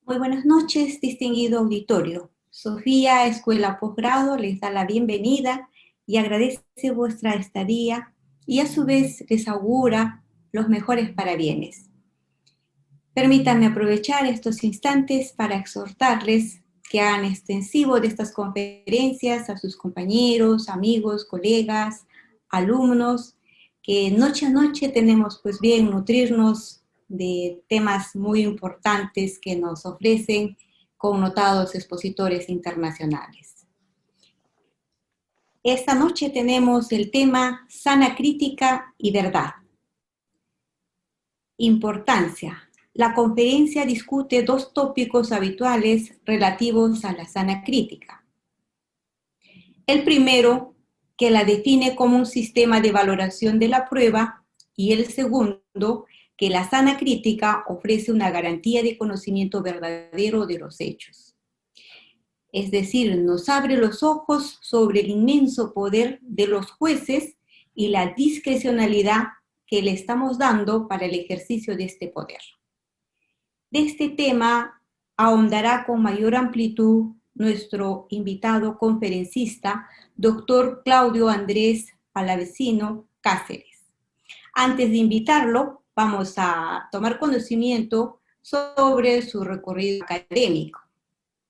Muy buenas noches, distinguido auditorio. Sofía, Escuela Posgrado, les da la bienvenida y agradece vuestra estadía y a su vez les augura los mejores parabienes. Permítanme aprovechar estos instantes para exhortarles que hagan extensivo de estas conferencias a sus compañeros, amigos, colegas, alumnos, que noche a noche tenemos pues bien nutrirnos de temas muy importantes que nos ofrecen connotados expositores internacionales. Esta noche tenemos el tema sana crítica y verdad. Importancia. La conferencia discute dos tópicos habituales relativos a la sana crítica. El primero, que la define como un sistema de valoración de la prueba, y el segundo, que la sana crítica ofrece una garantía de conocimiento verdadero de los hechos. Es decir, nos abre los ojos sobre el inmenso poder de los jueces y la discrecionalidad que le estamos dando para el ejercicio de este poder. De este tema ahondará con mayor amplitud nuestro invitado conferencista, doctor Claudio Andrés Palavecino Cáceres. Antes de invitarlo, vamos a tomar conocimiento sobre su recorrido académico.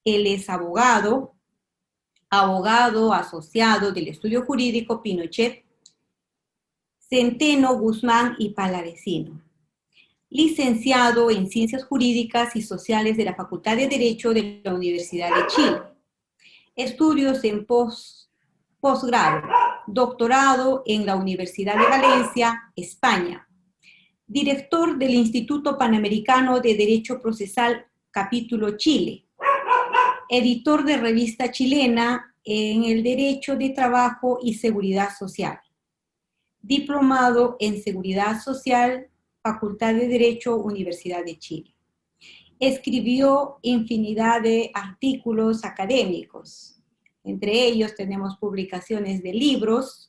Él es abogado asociado del Estudio Jurídico Pinochet, Centeno, Guzmán y Palavecino. Licenciado en Ciencias Jurídicas y Sociales de la Facultad de Derecho de la Universidad de Chile. Estudios en posgrado, doctorado en la Universidad de Valencia, España. Director del Instituto Panamericano de Derecho Procesal, Capítulo Chile. Editor de revista chilena en el Derecho de Trabajo y Seguridad Social. Diplomado en Seguridad Social, Facultad de Derecho, Universidad de Chile. Escribió infinidad de artículos académicos. Entre ellos tenemos publicaciones de libros,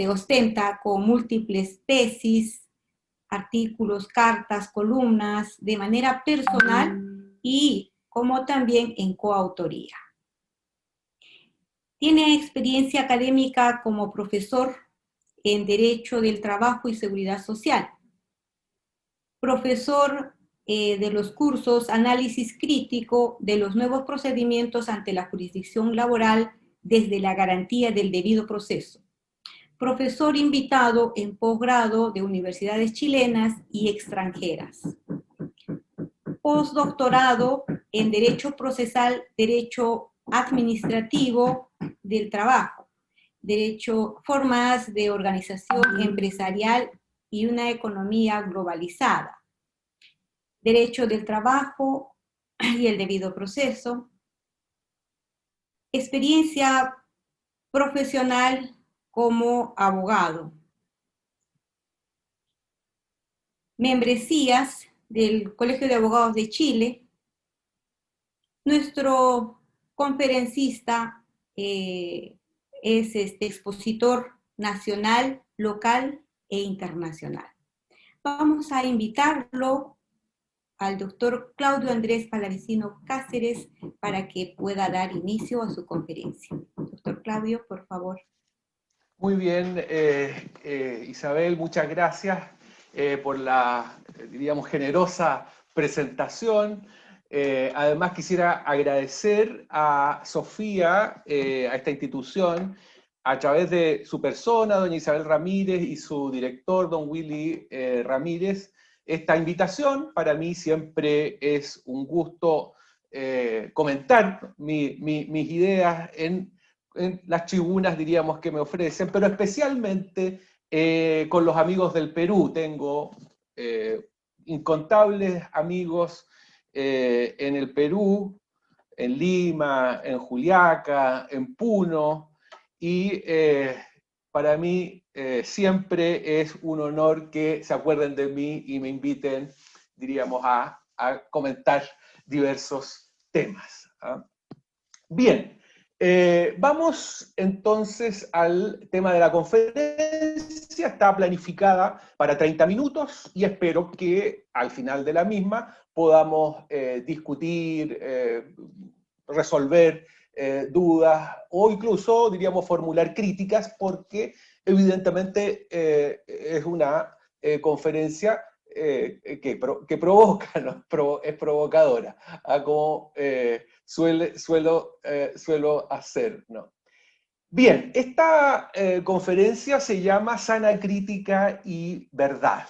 ostenta con múltiples tesis, artículos, cartas, columnas, de manera personal y como también en coautoría. Tiene experiencia académica como profesor en Derecho del Trabajo y Seguridad Social, profesor de los cursos Análisis Crítico de los nuevos procedimientos ante la jurisdicción laboral desde la garantía del debido proceso, profesor invitado en posgrado de universidades chilenas y extranjeras, postdoctorado en Derecho Procesal, Derecho Administrativo del Trabajo, formas de organización empresarial y una economía globalizada, Derecho del Trabajo y el debido proceso, experiencia profesional como abogado, membresías del Colegio de Abogados de Chile. Nuestro conferencista es expositor nacional, local e internacional. Vamos a invitarlo al doctor Claudio Andrés Palavecino Cáceres para que pueda dar inicio a su conferencia. Doctor Claudio, por favor. Muy bien, Isabel, muchas gracias por la, diríamos, generosa presentación. Además, quisiera agradecer a Sofía, a esta institución, a través de su persona, doña Isabel Ramírez, y su director, don Willy Ramírez, esta invitación. Para mí siempre es un gusto comentar mis ideas en las tribunas, diríamos, que me ofrecen, pero especialmente con los amigos del Perú. Tengo incontables amigos en el Perú, en Lima, en Juliaca, en Puno, y para mí siempre es un honor que se acuerden de mí y me inviten, diríamos, a comentar diversos temas. ¿Ah? Bien. Vamos entonces al tema de la conferencia. Está planificada para 30 minutos y espero que al final de la misma podamos discutir, resolver dudas o incluso, diríamos, formular críticas, porque evidentemente es una conferencia que provoca, ¿no? Es provocadora, como suelo hacer, ¿no? Bien, esta conferencia se llama Sana Crítica y Verdad.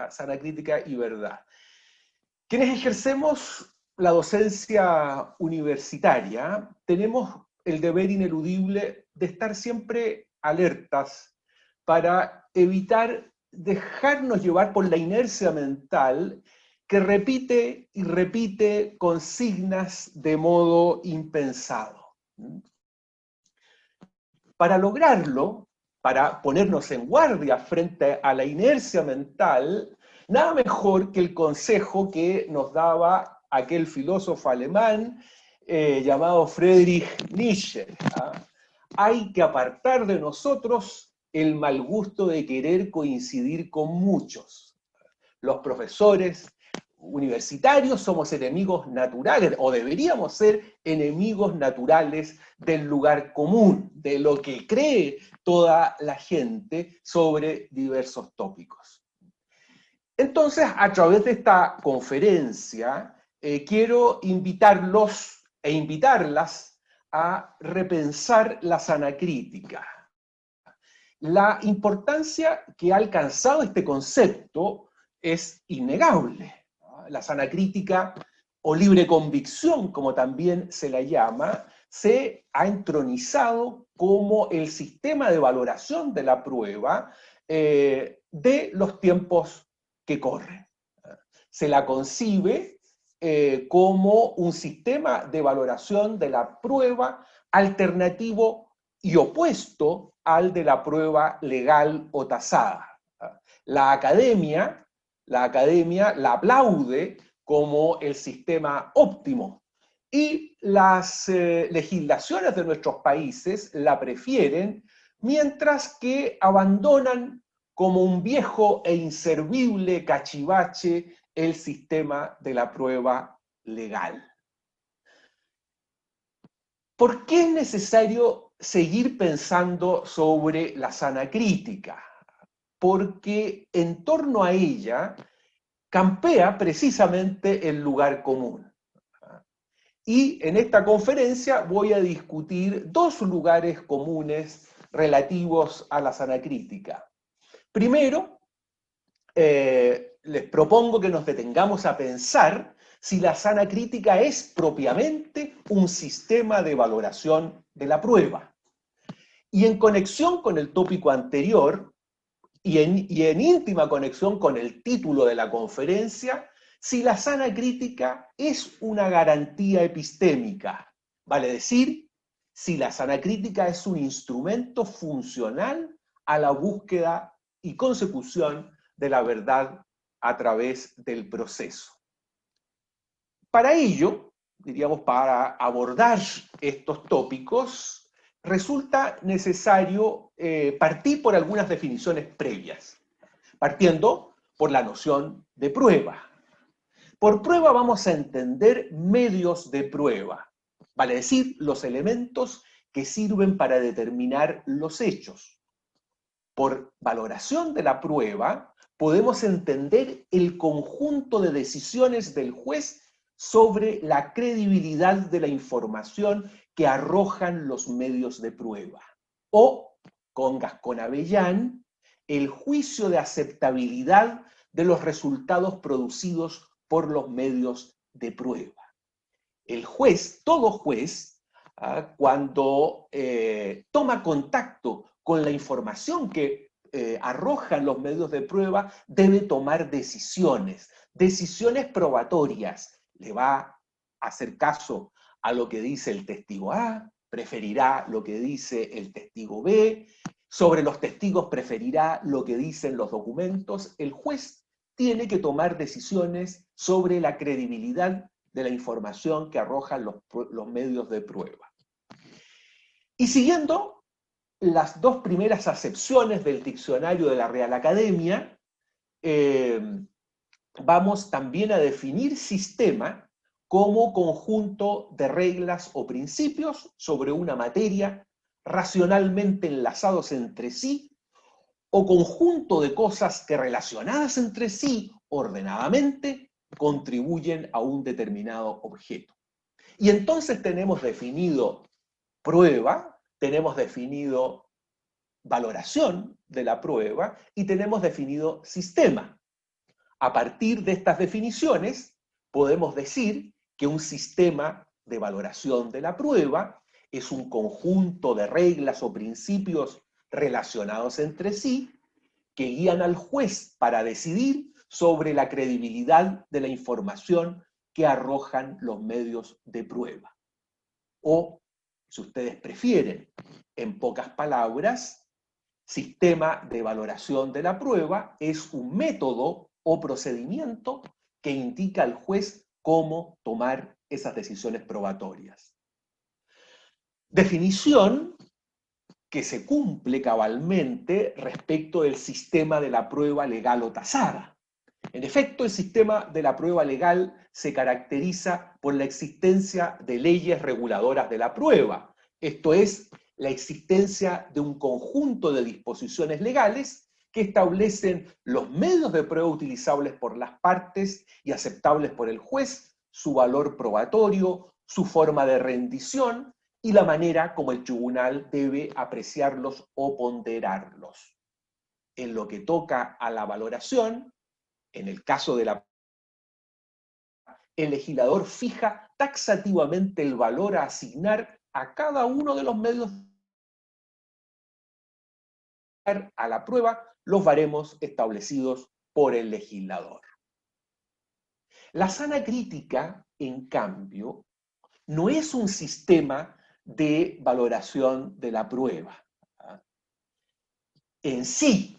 Sana Crítica y Verdad. Quienes ejercemos la docencia universitaria tenemos el deber ineludible de estar siempre alertas para evitar dejarnos llevar por la inercia mental que repite y repite consignas de modo impensado. Para lograrlo, para ponernos en guardia frente a la inercia mental, nada mejor que el consejo que nos daba aquel filósofo alemán llamado Friedrich Nietzsche. Hay que apartar de nosotros el mal gusto de querer coincidir con muchos. Los profesores universitarios somos enemigos naturales, o deberíamos ser enemigos naturales del lugar común, de lo que cree toda la gente sobre diversos tópicos. Entonces, a través de esta conferencia, quiero invitarlos e invitarlas a repensar la sana crítica. La importancia que ha alcanzado este concepto es innegable. La sana crítica, o libre convicción, como también se la llama, se ha entronizado como el sistema de valoración de la prueba de los tiempos que corren. Se la concibe como un sistema de valoración de la prueba alternativo y opuesto al de la prueba legal o tasada. La academia la aplaude como el sistema óptimo, y las legislaciones de nuestros países la prefieren, mientras que abandonan como un viejo e inservible cachivache el sistema de la prueba legal. ¿Por qué es necesario seguir pensando sobre la sana crítica? Porque en torno a ella campea precisamente el lugar común. Y en esta conferencia voy a discutir dos lugares comunes relativos a la sana crítica. Primero, les propongo que nos detengamos a pensar si la sana crítica es propiamente un sistema de valoración de la prueba. Y en conexión con el tópico anterior, y en íntima conexión con el título de la conferencia, si la sana crítica es una garantía epistémica, vale decir, si la sana crítica es un instrumento funcional a la búsqueda y consecución de la verdad a través del proceso. Para ello, diríamos, para abordar estos tópicos, resulta necesario partir por algunas definiciones previas, partiendo por la noción de prueba. Por prueba vamos a entender medios de prueba, vale decir, los elementos que sirven para determinar los hechos. Por valoración de la prueba podemos entender el conjunto de decisiones del juez sobre la credibilidad de la información que arrojan los medios de prueba. O, con Gascón Avellán, el juicio de aceptabilidad de los resultados producidos por los medios de prueba. El juez, todo juez, cuando toma contacto con la información que arrojan los medios de prueba, debe tomar decisiones probatorias. Le va a hacer caso a lo que dice el testigo A, preferirá lo que dice el testigo B, sobre los testigos preferirá lo que dicen los documentos. El juez tiene que tomar decisiones sobre la credibilidad de la información que arrojan los medios de prueba. Y siguiendo las dos primeras acepciones del diccionario de la Real Academia, vamos también a definir sistema como conjunto de reglas o principios sobre una materia racionalmente enlazados entre sí, o conjunto de cosas que relacionadas entre sí ordenadamente contribuyen a un determinado objeto. Y entonces tenemos definido prueba, tenemos definido valoración de la prueba y tenemos definido sistema. A partir de estas definiciones, podemos decir que un sistema de valoración de la prueba es un conjunto de reglas o principios relacionados entre sí que guían al juez para decidir sobre la credibilidad de la información que arrojan los medios de prueba. O, si ustedes prefieren, en pocas palabras, sistema de valoración de la prueba es un método o procedimiento que indica al juez cómo tomar esas decisiones probatorias. Definición que se cumple cabalmente respecto del sistema de la prueba legal o tasada. En efecto, el sistema de la prueba legal se caracteriza por la existencia de leyes reguladoras de la prueba, esto es, la existencia de un conjunto de disposiciones legales que establecen los medios de prueba utilizables por las partes y aceptables por el juez, su valor probatorio, su forma de rendición y la manera como el tribunal debe apreciarlos o ponderarlos. En lo que toca a la valoración, en el caso de el legislador fija taxativamente el valor a asignar a cada uno de los medios a la prueba, los baremos establecidos por el legislador. La sana crítica, en cambio, no es un sistema de valoración de la prueba. En sí,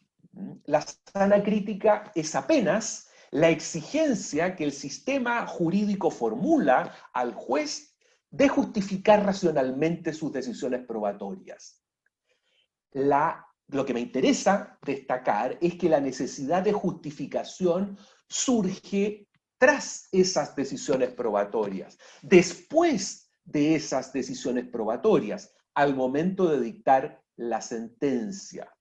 la sana crítica es apenas la exigencia que el sistema jurídico formula al juez de justificar racionalmente sus decisiones probatorias. Lo que me interesa destacar es que la necesidad de justificación surge tras esas decisiones probatorias, después de esas decisiones probatorias, al momento de dictar la sentencia.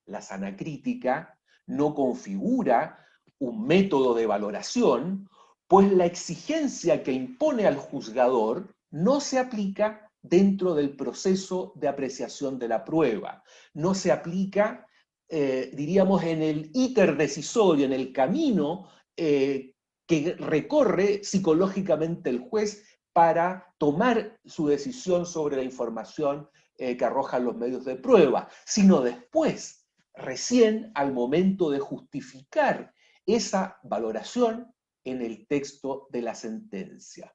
La sana crítica no configura un método de valoración, pues la exigencia que impone al juzgador no se aplica dentro del proceso de apreciación de la prueba. No se aplica, diríamos, en el íter decisorio, en el camino que recorre psicológicamente el juez para tomar su decisión sobre la información que arrojan los medios de prueba, sino después, recién al momento de justificar esa valoración en el texto de la sentencia.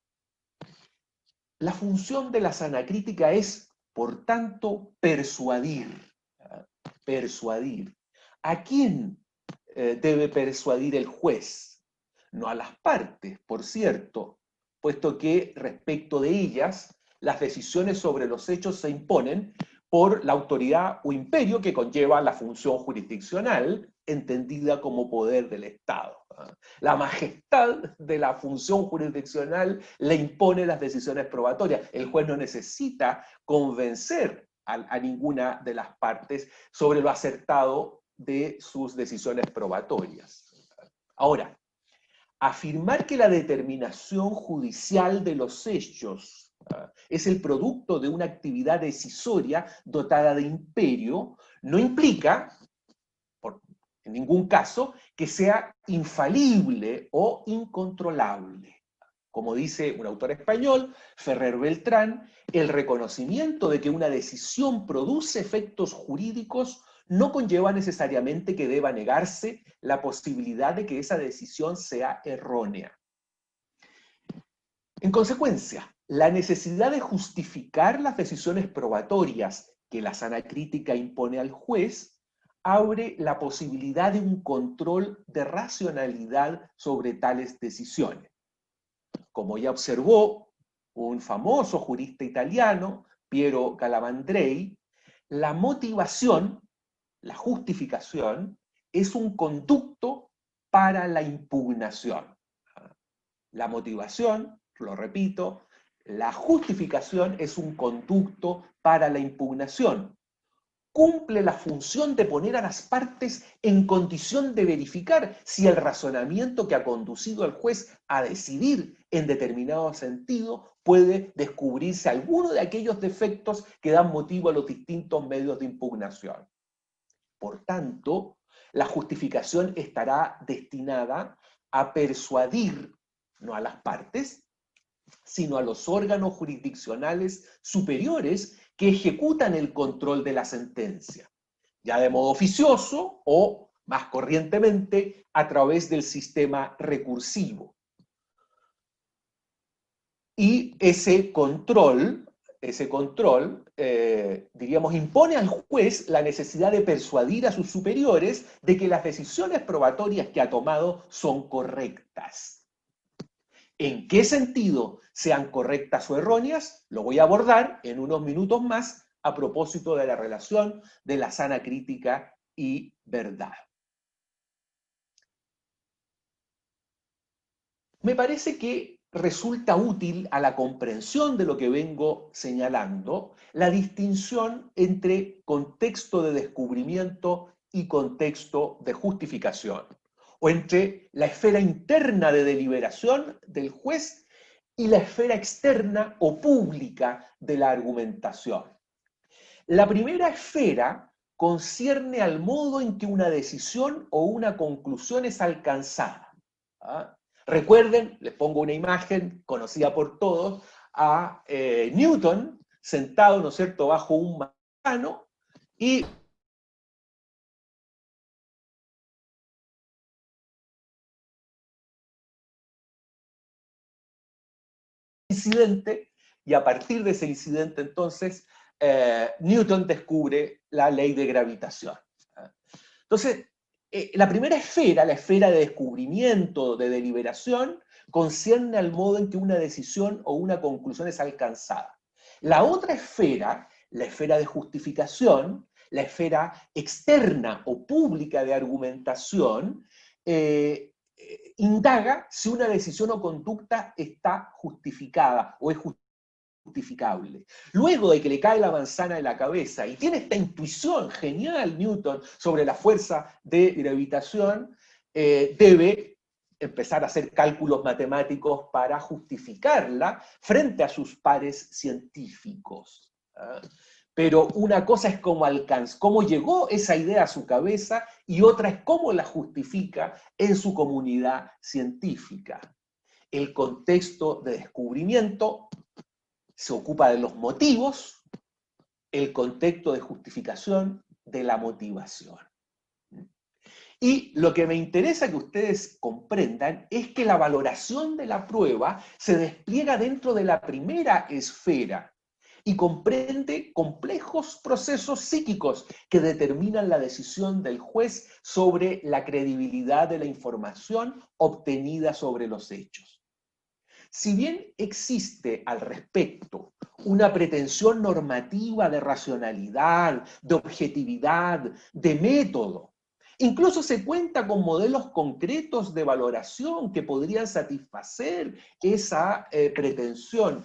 La función de la sana crítica es, por tanto, persuadir. Persuadir. ¿A quién debe persuadir el juez? No a las partes, por cierto, puesto que respecto de ellas, las decisiones sobre los hechos se imponen por la autoridad o imperio que conlleva la función jurisdiccional, entendida como poder del Estado. La majestad de la función jurisdiccional le impone las decisiones probatorias. El juez no necesita convencer a ninguna de las partes sobre lo acertado de sus decisiones probatorias. Ahora, afirmar que la determinación judicial de los hechos es el producto de una actividad decisoria dotada de imperio no implica, en ningún caso, que sea infalible o incontrolable. Como dice un autor español, Ferrer Beltrán, el reconocimiento de que una decisión produce efectos jurídicos no conlleva necesariamente que deba negarse la posibilidad de que esa decisión sea errónea. En consecuencia, la necesidad de justificar las decisiones probatorias que la sana crítica impone al juez abre la posibilidad de un control de racionalidad sobre tales decisiones. Como ya observó un famoso jurista italiano, Piero Calamandrei, la motivación, la justificación, es un conducto para la impugnación. La motivación, lo repito, la justificación es un conducto para la impugnación. Cumple la función de poner a las partes en condición de verificar si el razonamiento que ha conducido al juez a decidir en determinado sentido puede descubrirse alguno de aquellos defectos que dan motivo a los distintos medios de impugnación. Por tanto, la justificación estará destinada a persuadir, no a las partes, sino a los órganos jurisdiccionales superiores que ejecutan el control de la sentencia, ya de modo oficioso o, más corrientemente, a través del sistema recursivo. Y ese control, diríamos, impone al juez la necesidad de persuadir a sus superiores de que las decisiones probatorias que ha tomado son correctas. ¿En qué sentido sean correctas o erróneas? Lo voy a abordar en unos minutos más a propósito de la relación de la sana crítica y verdad. Me parece que resulta útil a la comprensión de lo que vengo señalando la distinción entre contexto de descubrimiento y contexto de justificación, o entre la esfera interna de deliberación del juez y la esfera externa o pública de la argumentación. La primera esfera concierne al modo en que una decisión o una conclusión es alcanzada. ¿Ah? Recuerden, les pongo una imagen conocida por todos, a Newton sentado, ¿no es cierto?, bajo un manzano y incidente, y a partir de ese incidente entonces Newton descubre la ley de gravitación. Entonces, la primera esfera, la esfera de descubrimiento, de deliberación, concierne al modo en que una decisión o una conclusión es alcanzada. La otra esfera, la esfera de justificación, la esfera externa o pública de argumentación, indaga si una decisión o conducta está justificada o es justificable. Luego de que le cae la manzana de la cabeza y tiene esta intuición genial Newton sobre la fuerza de gravitación, debe empezar a hacer cálculos matemáticos para justificarla frente a sus pares científicos. ¿Ah? Pero una cosa es cómo llegó esa idea a su cabeza y otra es cómo la justifica en su comunidad científica. El contexto de descubrimiento se ocupa de los motivos, el contexto de justificación de la motivación. Y lo que me interesa que ustedes comprendan es que la valoración de la prueba se despliega dentro de la primera esfera y comprende complejos procesos psíquicos que determinan la decisión del juez sobre la credibilidad de la información obtenida sobre los hechos. Si bien existe al respecto una pretensión normativa de racionalidad, de objetividad, de método, incluso se cuenta con modelos concretos de valoración que podrían satisfacer esa pretensión,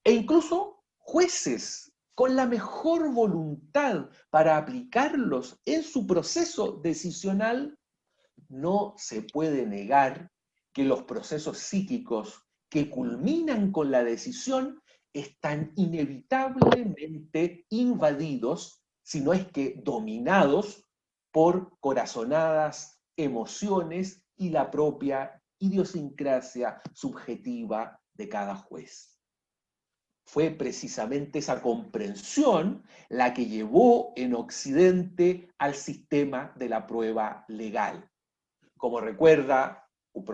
e incluso jueces con la mejor voluntad para aplicarlos en su proceso decisional, no se puede negar que los procesos psíquicos que culminan con la decisión están inevitablemente invadidos, si no es que dominados, por corazonadas emociones y la propia idiosincrasia subjetiva de cada juez. Fue precisamente esa comprensión la que llevó en Occidente al sistema de la prueba legal. Como recuerda un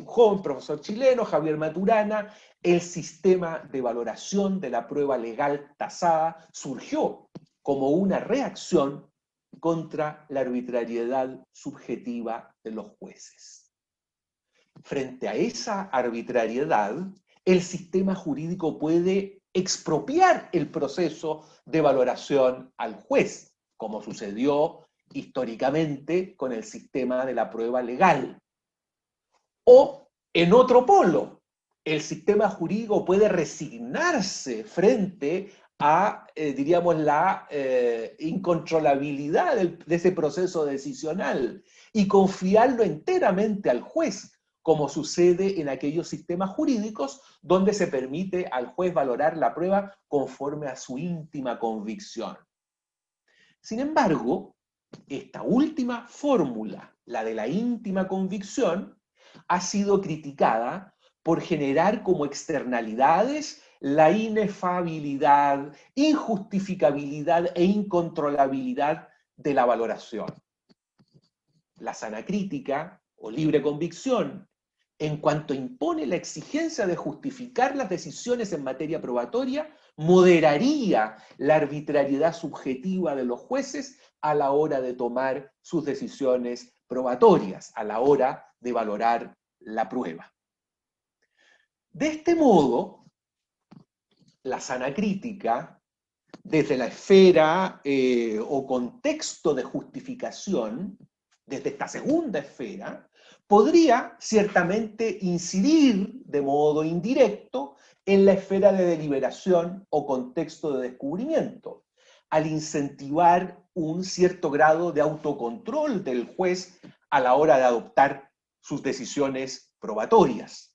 joven profesor chileno, Javier Maturana, el sistema de valoración de la prueba legal tasada surgió como una reacción contra la arbitrariedad subjetiva de los jueces. Frente a esa arbitrariedad, el sistema jurídico puede expropiar el proceso de valoración al juez, como sucedió históricamente con el sistema de la prueba legal. O, en otro polo, el sistema jurídico puede resignarse frente a, diríamos, la incontrolabilidad de ese proceso decisional y confiarlo enteramente al juez, como sucede en aquellos sistemas jurídicos donde se permite al juez valorar la prueba conforme a su íntima convicción. Sin embargo, esta última fórmula, la de la íntima convicción, ha sido criticada por generar como externalidades la inefabilidad, injustificabilidad e incontrolabilidad de la valoración. La sana crítica o libre convicción, en cuanto impone la exigencia de justificar las decisiones en materia probatoria, moderaría la arbitrariedad subjetiva de los jueces a la hora de tomar sus decisiones probatorias, a la hora de valorar la prueba. De este modo, la sana crítica, desde la esfera o contexto de justificación, desde esta segunda esfera, podría ciertamente incidir de modo indirecto en la esfera de deliberación o contexto de descubrimiento, al incentivar un cierto grado de autocontrol del juez a la hora de adoptar sus decisiones probatorias,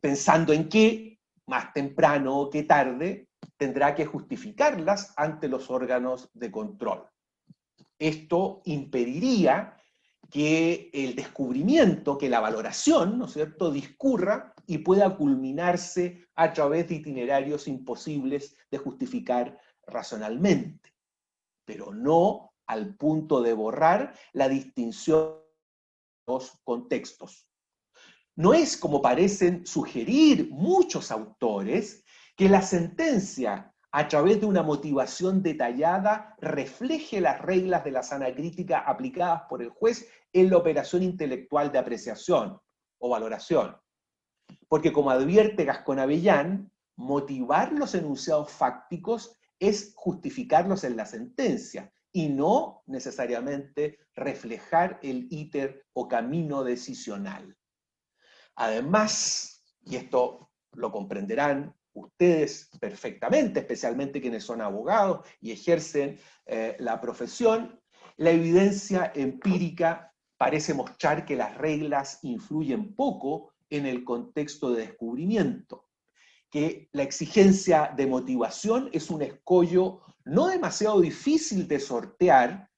pensando en que, más temprano que tarde, tendrá que justificarlas ante los órganos de control. Esto impediría que el descubrimiento, que la valoración, ¿no es cierto?, discurra y pueda culminarse a través de itinerarios imposibles de justificar racionalmente, pero no al punto de borrar la distinción de los contextos. No es, como parecen sugerir muchos autores, que la sentencia, a través de una motivación detallada, refleje las reglas de la sana crítica aplicadas por el juez en la operación intelectual de apreciación o valoración. Porque, como advierte Gascón Avellán, motivar los enunciados fácticos es justificarlos en la sentencia y no necesariamente reflejar el íter o camino decisional. Además, y esto lo comprenderán ustedes perfectamente, especialmente quienes son abogados y ejercen la profesión, la evidencia empírica parece mostrar que las reglas influyen poco en el contexto de descubrimiento, que la exigencia de motivación es un escollo no demasiado difícil de sortear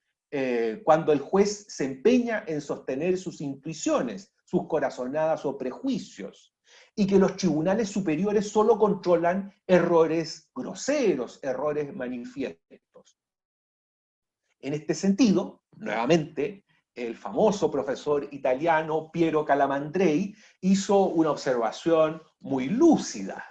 cuando el juez se empeña en sostener sus intuiciones, sus corazonadas o prejuicios, y que los tribunales superiores solo controlan errores groseros, errores manifiestos. En este sentido, nuevamente, el famoso profesor italiano Piero Calamandrei hizo una observación muy lúcida.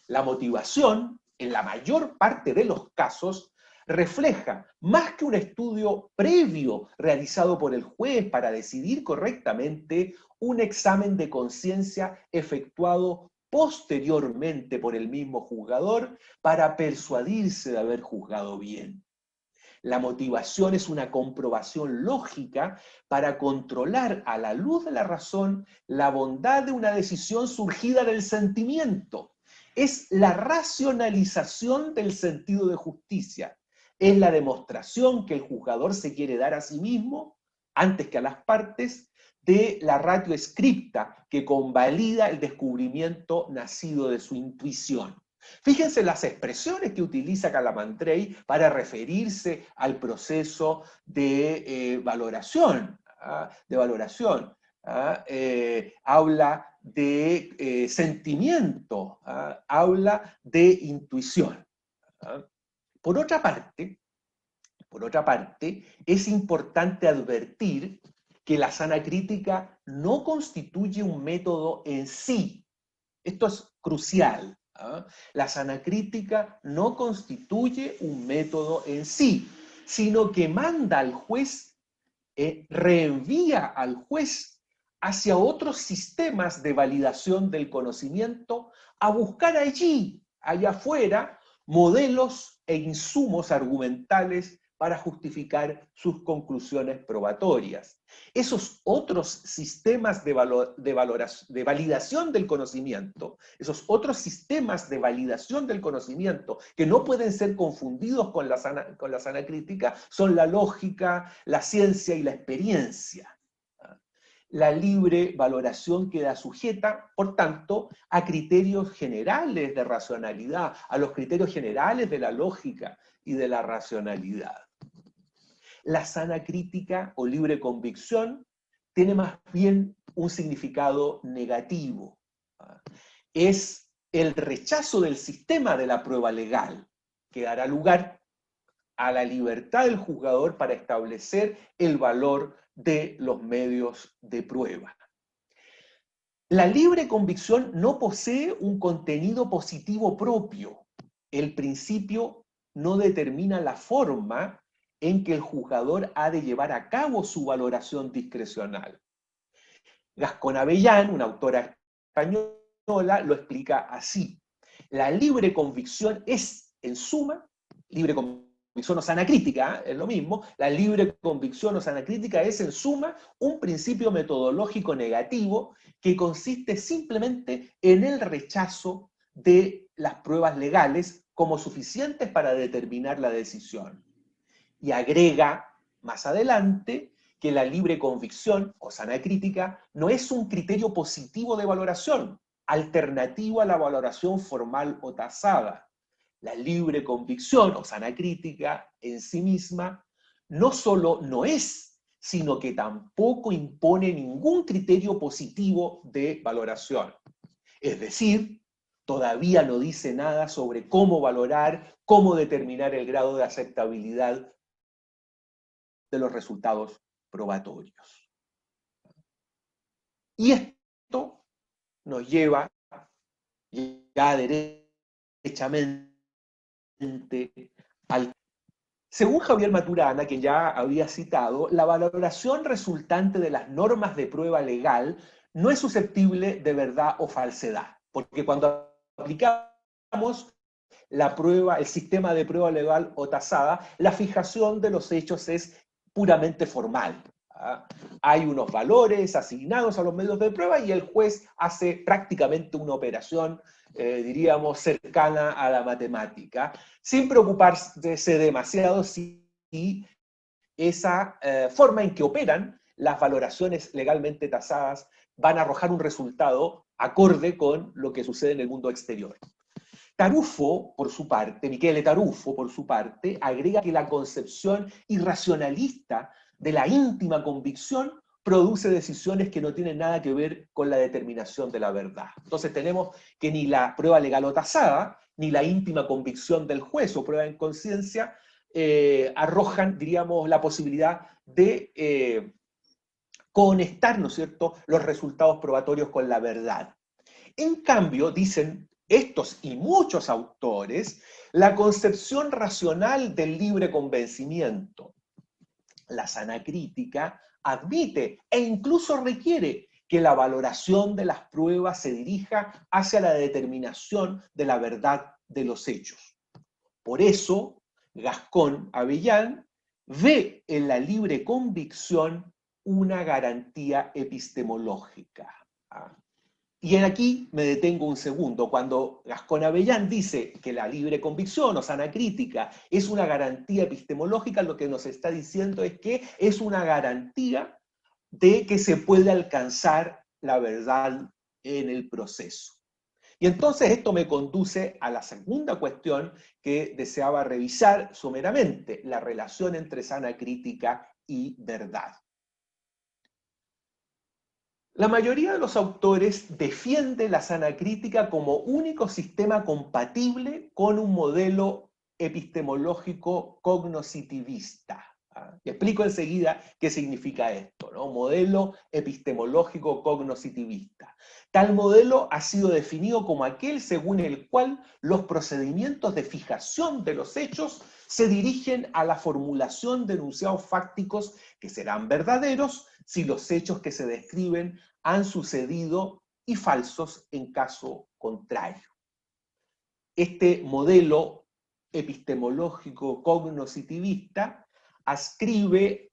La motivación, en la mayor parte de los casos, refleja, más que un estudio previo realizado por el juez para decidir correctamente, un examen de conciencia efectuado posteriormente por el mismo juzgador para persuadirse de haber juzgado bien. La motivación es una comprobación lógica para controlar a la luz de la razón la bondad de una decisión surgida del sentimiento. Es la racionalización del sentido de justicia. Es la demostración que el juzgador se quiere dar a sí mismo, antes que a las partes, de la ratio scripta que convalida el descubrimiento nacido de su intuición. Fíjense las expresiones que utiliza Calamandrei para referirse al proceso de valoración. Habla de sentimiento, habla de intuición. Por otra parte, es importante advertir que la sana crítica no constituye un método en sí. Esto es crucial. La sana crítica no constituye un método en sí, sino que manda al juez, reenvía al juez hacia otros sistemas de validación del conocimiento, a buscar allí, allá afuera, modelos e insumos argumentales para justificar sus conclusiones probatorias. Esos otros sistemas de validación del conocimiento, esos otros sistemas de validación del conocimiento que no pueden ser confundidos con la sana crítica, son la lógica, la ciencia y la experiencia. La libre valoración queda sujeta, por tanto, a criterios generales de racionalidad, a los criterios generales de la lógica y de la racionalidad. La sana crítica o libre convicción tiene más bien un significado negativo. Es el rechazo del sistema de la prueba legal, que dará lugar a la libertad del juzgador para establecer el valor de los medios de prueba. La libre convicción no posee un contenido positivo propio. El principio no determina la forma en que el juzgador ha de llevar a cabo su valoración discrecional. Gascón Avellán, una autora española, lo explica así. La libre convicción es, en suma, libre convicción o sana crítica, es lo mismo, la libre convicción o sana crítica es, en suma, un principio metodológico negativo que consiste simplemente en el rechazo de las pruebas legales como suficientes para determinar la decisión. Y agrega más adelante que la libre convicción o sana crítica no es un criterio positivo de valoración, alternativo a la valoración formal o tasada. La libre convicción o sana crítica en sí misma no solo no es, sino que tampoco impone ningún criterio positivo de valoración. Es decir, todavía no dice nada sobre cómo valorar, cómo determinar el grado de aceptabilidad de los resultados probatorios. Y esto nos lleva ya derechamente al... Según Javier Maturana, que ya había citado, la valoración resultante de las normas de prueba legal no es susceptible de verdad o falsedad, porque cuando aplicamos la prueba, el sistema de prueba legal o tasada, la fijación de los hechos es puramente formal. Hay unos valores asignados a los medios de prueba y el juez hace prácticamente una operación, diríamos, cercana a la matemática, sin preocuparse demasiado si esa forma en que operan las valoraciones legalmente tasadas van a arrojar un resultado acorde con lo que sucede en el mundo exterior. Tarufo, por su parte, Michele Tarufo, por su parte, agrega que la concepción irracionalista de la íntima convicción produce decisiones que no tienen nada que ver con la determinación de la verdad. Entonces tenemos que ni la prueba legal o tasada, ni la íntima convicción del juez o prueba en conciencia arrojan, diríamos, la posibilidad de conectar, ¿no es cierto?, los resultados probatorios con la verdad. En cambio, dicen estos y muchos autores, la concepción racional del libre convencimiento, la sana crítica, admite e incluso requiere que la valoración de las pruebas se dirija hacia la determinación de la verdad de los hechos. Por eso, Gascón Avellán ve en la libre convicción una garantía epistemológica. Y aquí me detengo un segundo. Cuando Gascón Avellán dice que la libre convicción o sana crítica es una garantía epistemológica, lo que nos está diciendo es que es una garantía de que se puede alcanzar la verdad en el proceso. Y entonces esto me conduce a la segunda cuestión que deseaba revisar someramente, la relación entre sana crítica y verdad. La mayoría de los autores defiende la sana crítica como único sistema compatible con un modelo epistemológico cognoscitivista. Y explico enseguida qué significa esto, ¿no? Modelo epistemológico cognoscitivista. Tal modelo ha sido definido como aquel según el cual los procedimientos de fijación de los hechos se dirigen a la formulación de enunciados fácticos que serán verdaderos si los hechos que se describen han sucedido y falsos en caso contrario. Este modelo epistemológico cognoscitivista adscribe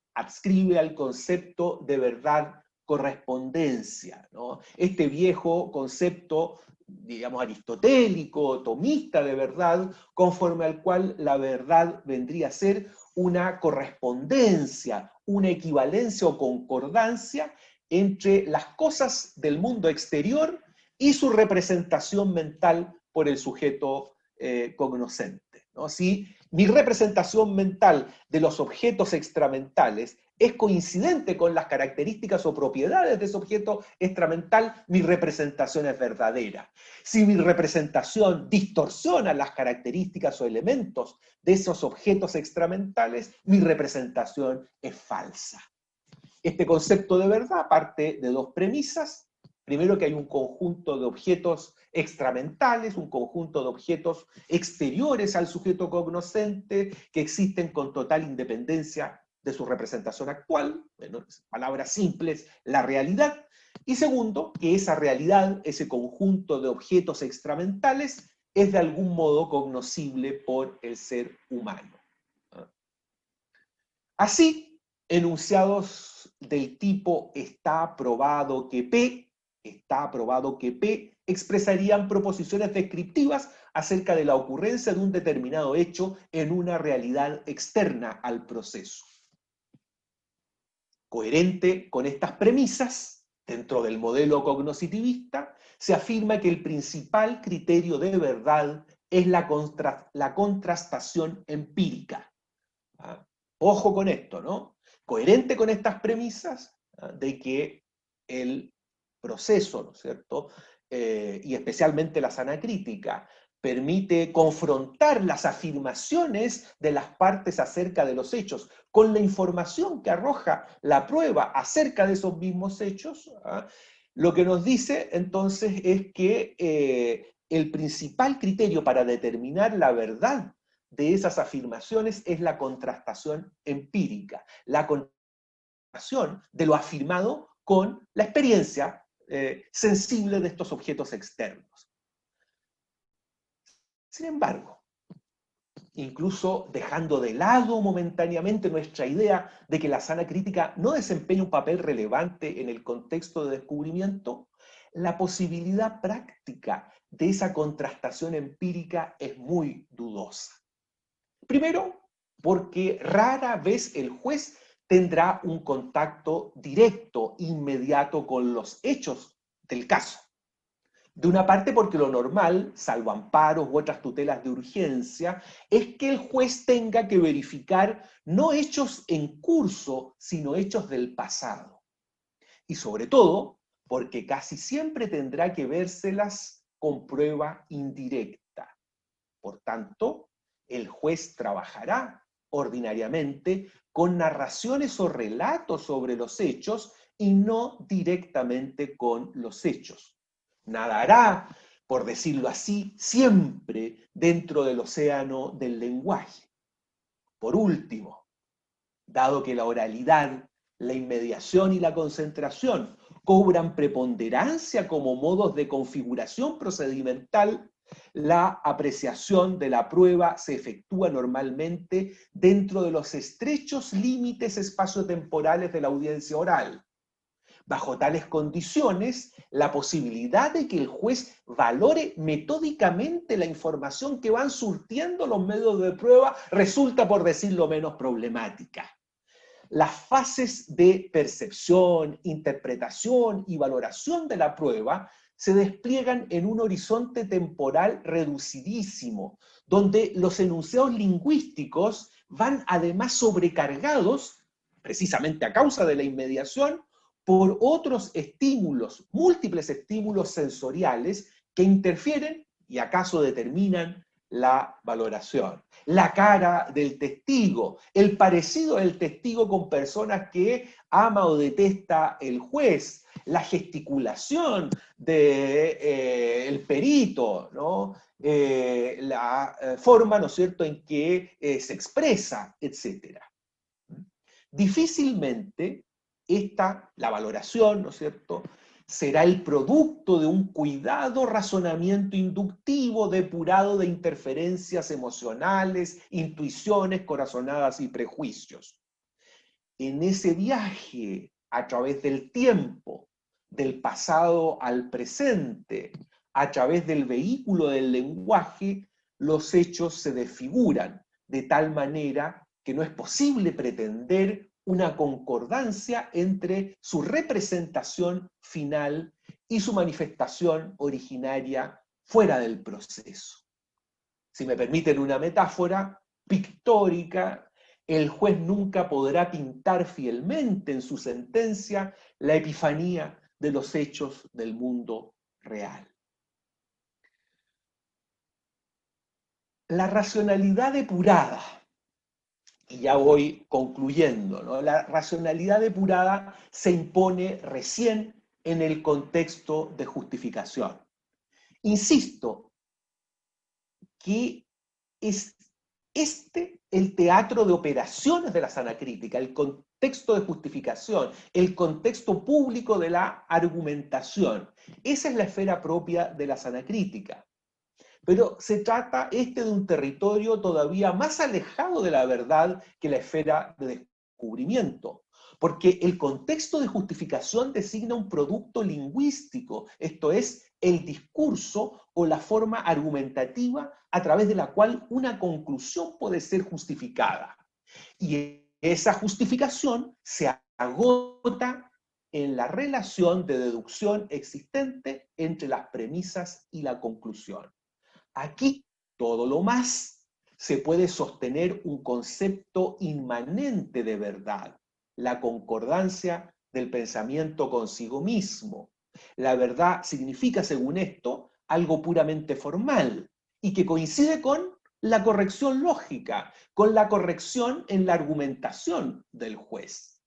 al concepto de verdad correspondencia, ¿no? Este viejo concepto, digamos, aristotélico, tomista de verdad, conforme al cual la verdad vendría a ser una correspondencia, una equivalencia o concordancia entre las cosas del mundo exterior y su representación mental por el sujeto cognoscente, ¿no? Si mi representación mental de los objetos extramentales es coincidente con las características o propiedades de ese objeto extramental, mi representación es verdadera. Si mi representación distorsiona las características o elementos de esos objetos extramentales, mi representación es falsa. Este concepto de verdad parte de dos premisas. Primero, que hay un conjunto de objetos extramentales, un conjunto de objetos exteriores al sujeto cognoscente que existen con total independencia de su representación actual, bueno, palabras simples, la realidad. Y segundo, que esa realidad, ese conjunto de objetos extramentales, es de algún modo cognoscible por el ser humano. Así, enunciados del tipo está probado que P, expresarían proposiciones descriptivas acerca de la ocurrencia de un determinado hecho en una realidad externa al proceso. Coherente con estas premisas, dentro del modelo cognoscitivista, se afirma que el principal criterio de verdad es la contrastación empírica. Ojo con esto, ¿no? Coherente con estas premisas de que el proceso, ¿no es cierto?, y especialmente la sana crítica, permite confrontar las afirmaciones de las partes acerca de los hechos con la información que arroja la prueba acerca de esos mismos hechos, lo que nos dice entonces es que el principal criterio para determinar la verdad de esas afirmaciones es la contrastación empírica, la contrastación de lo afirmado con la experiencia sensible de estos objetos externos. Sin embargo, incluso dejando de lado momentáneamente nuestra idea de que la sana crítica no desempeña un papel relevante en el contexto de descubrimiento, la posibilidad práctica de esa contrastación empírica es muy dudosa. Primero, porque rara vez el juez tendrá un contacto directo, inmediato con los hechos del caso. De una parte porque lo normal, salvo amparos u otras tutelas de urgencia, es que el juez tenga que verificar no hechos en curso, sino hechos del pasado. Y sobre todo, porque casi siempre tendrá que vérselas con prueba indirecta. Por tanto, el juez trabajará ordinariamente con narraciones o relatos sobre los hechos y no directamente con los hechos. Nadará, por decirlo así, siempre dentro del océano del lenguaje. Por último, dado que la oralidad, la inmediación y la concentración cobran preponderancia como modos de configuración procedimental, la apreciación de la prueba se efectúa normalmente dentro de los estrechos límites espaciotemporales de la audiencia oral. Bajo tales condiciones, la posibilidad de que el juez valore metódicamente la información que van surtiendo los medios de prueba resulta, por decirlo menos, problemática. Las fases de percepción, interpretación y valoración de la prueba se despliegan en un horizonte temporal reducidísimo, donde los enunciados lingüísticos van además sobrecargados, precisamente a causa de la inmediación, por otros estímulos, múltiples estímulos sensoriales que interfieren y acaso determinan la valoración. La cara del testigo, el parecido del testigo con personas que ama o detesta el juez, la gesticulación del perito, ¿no? La forma, ¿no es cierto?, en que se expresa, etc. Difícilmente la valoración, ¿no es cierto?, será el producto de un cuidado razonamiento inductivo depurado de interferencias emocionales, intuiciones, corazonadas y prejuicios. En ese viaje a través del tiempo, del pasado al presente, a través del vehículo del lenguaje, los hechos se desfiguran de tal manera que no es posible pretender una concordancia entre su representación final y su manifestación originaria fuera del proceso. Si me permiten una metáfora pictórica, el juez nunca podrá pintar fielmente en su sentencia la epifanía de los hechos del mundo real. La racionalidad depurada, y ya voy concluyendo, ¿no? La racionalidad depurada se impone recién en el contexto de justificación. Insisto que es el teatro de operaciones de la sana crítica, el contexto de justificación, el contexto público de la argumentación. Esa es la esfera propia de la sana crítica. Pero se trata de un territorio todavía más alejado de la verdad que la esfera de descubrimiento, porque el contexto de justificación designa un producto lingüístico, esto es, el discurso o la forma argumentativa a través de la cual una conclusión puede ser justificada. Y esa justificación se agota en la relación de deducción existente entre las premisas y la conclusión. Aquí, todo lo más, se puede sostener un concepto inmanente de verdad, la concordancia del pensamiento consigo mismo. La verdad significa, según esto, algo puramente formal y que coincide con la corrección lógica, con la corrección en la argumentación del juez.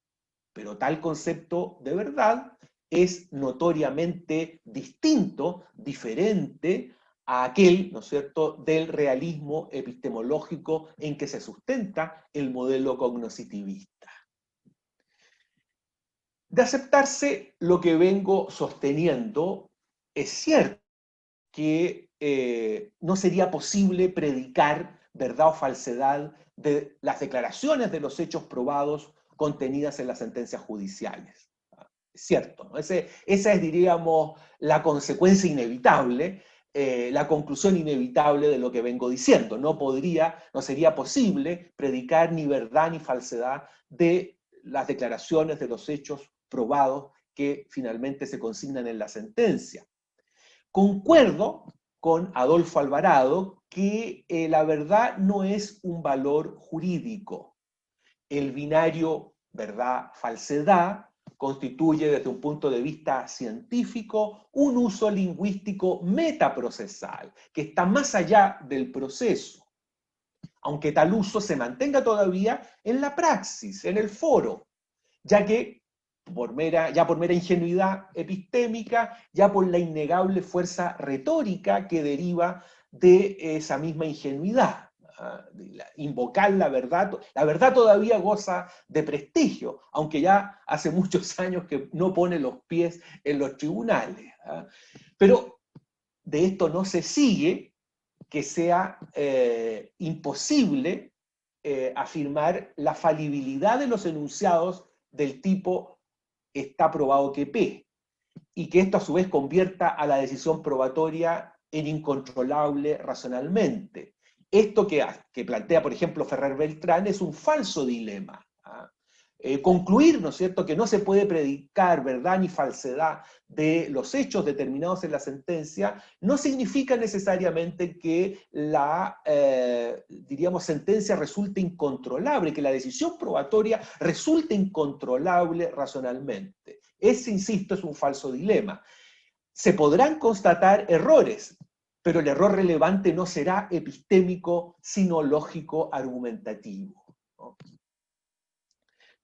Pero tal concepto de verdad es notoriamente distinto, diferente a aquel, ¿no es cierto?, del realismo epistemológico en que se sustenta el modelo cognoscitivista. De aceptarse lo que vengo sosteniendo, es cierto que no sería posible predicar verdad o falsedad de las declaraciones de los hechos probados contenidas en las sentencias judiciales. Es cierto, ¿no? Esa es, diríamos, la consecuencia inevitable, la conclusión inevitable de lo que vengo diciendo. No sería posible predicar ni verdad ni falsedad de las declaraciones de los hechos probados que finalmente se consignan en la sentencia. Concuerdo con Adolfo Alvarado que la verdad no es un valor jurídico. El binario verdad-falsedad constituye desde un punto de vista científico un uso lingüístico metaprocesal, que está más allá del proceso, aunque tal uso se mantenga todavía en la praxis, en el foro, ya que por mera ingenuidad epistémica, ya por la innegable fuerza retórica que deriva de esa misma ingenuidad. Invocar la verdad todavía goza de prestigio, aunque ya hace muchos años que no pone los pies en los tribunales. Pero de esto no se sigue que sea imposible afirmar la falibilidad de los enunciados del tipo está probado que P, y que esto a su vez convierta a la decisión probatoria en incontrolable racionalmente. Esto que plantea, por ejemplo, Ferrer Beltrán es un falso dilema. Concluir, ¿no es cierto?, que no se puede predicar verdad ni falsedad de los hechos determinados en la sentencia, no significa necesariamente que la, diríamos, sentencia resulte incontrolable, que la decisión probatoria resulte incontrolable racionalmente. Ese, insisto, es un falso dilema. Se podrán constatar errores, pero el error relevante no será epistémico, sino lógico-argumentativo, ¿no?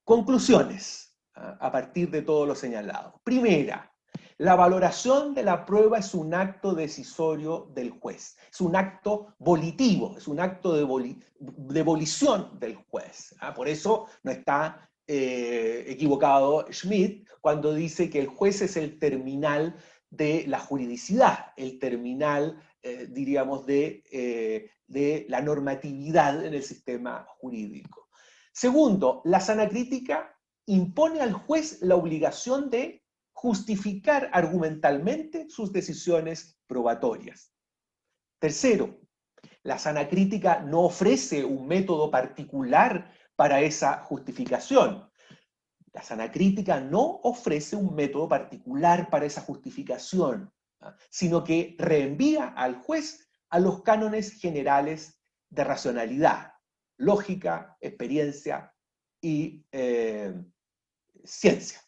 Conclusiones, a partir de todo lo señalado. Primera, la valoración de la prueba es un acto decisorio del juez, es un acto volitivo, es un acto de volición del juez. Por eso no está equivocado Schmitt cuando dice que el juez es el terminal de la juridicidad, el terminal, diríamos, de la normatividad en el sistema jurídico. Segundo, la sana crítica impone al juez la obligación de justificar argumentalmente sus decisiones probatorias. Tercero, la sana crítica no ofrece un método particular para esa justificación. La sana crítica no ofrece un método particular para esa justificación, sino que reenvía al juez a los cánones generales de racionalidad, lógica, experiencia y ciencia.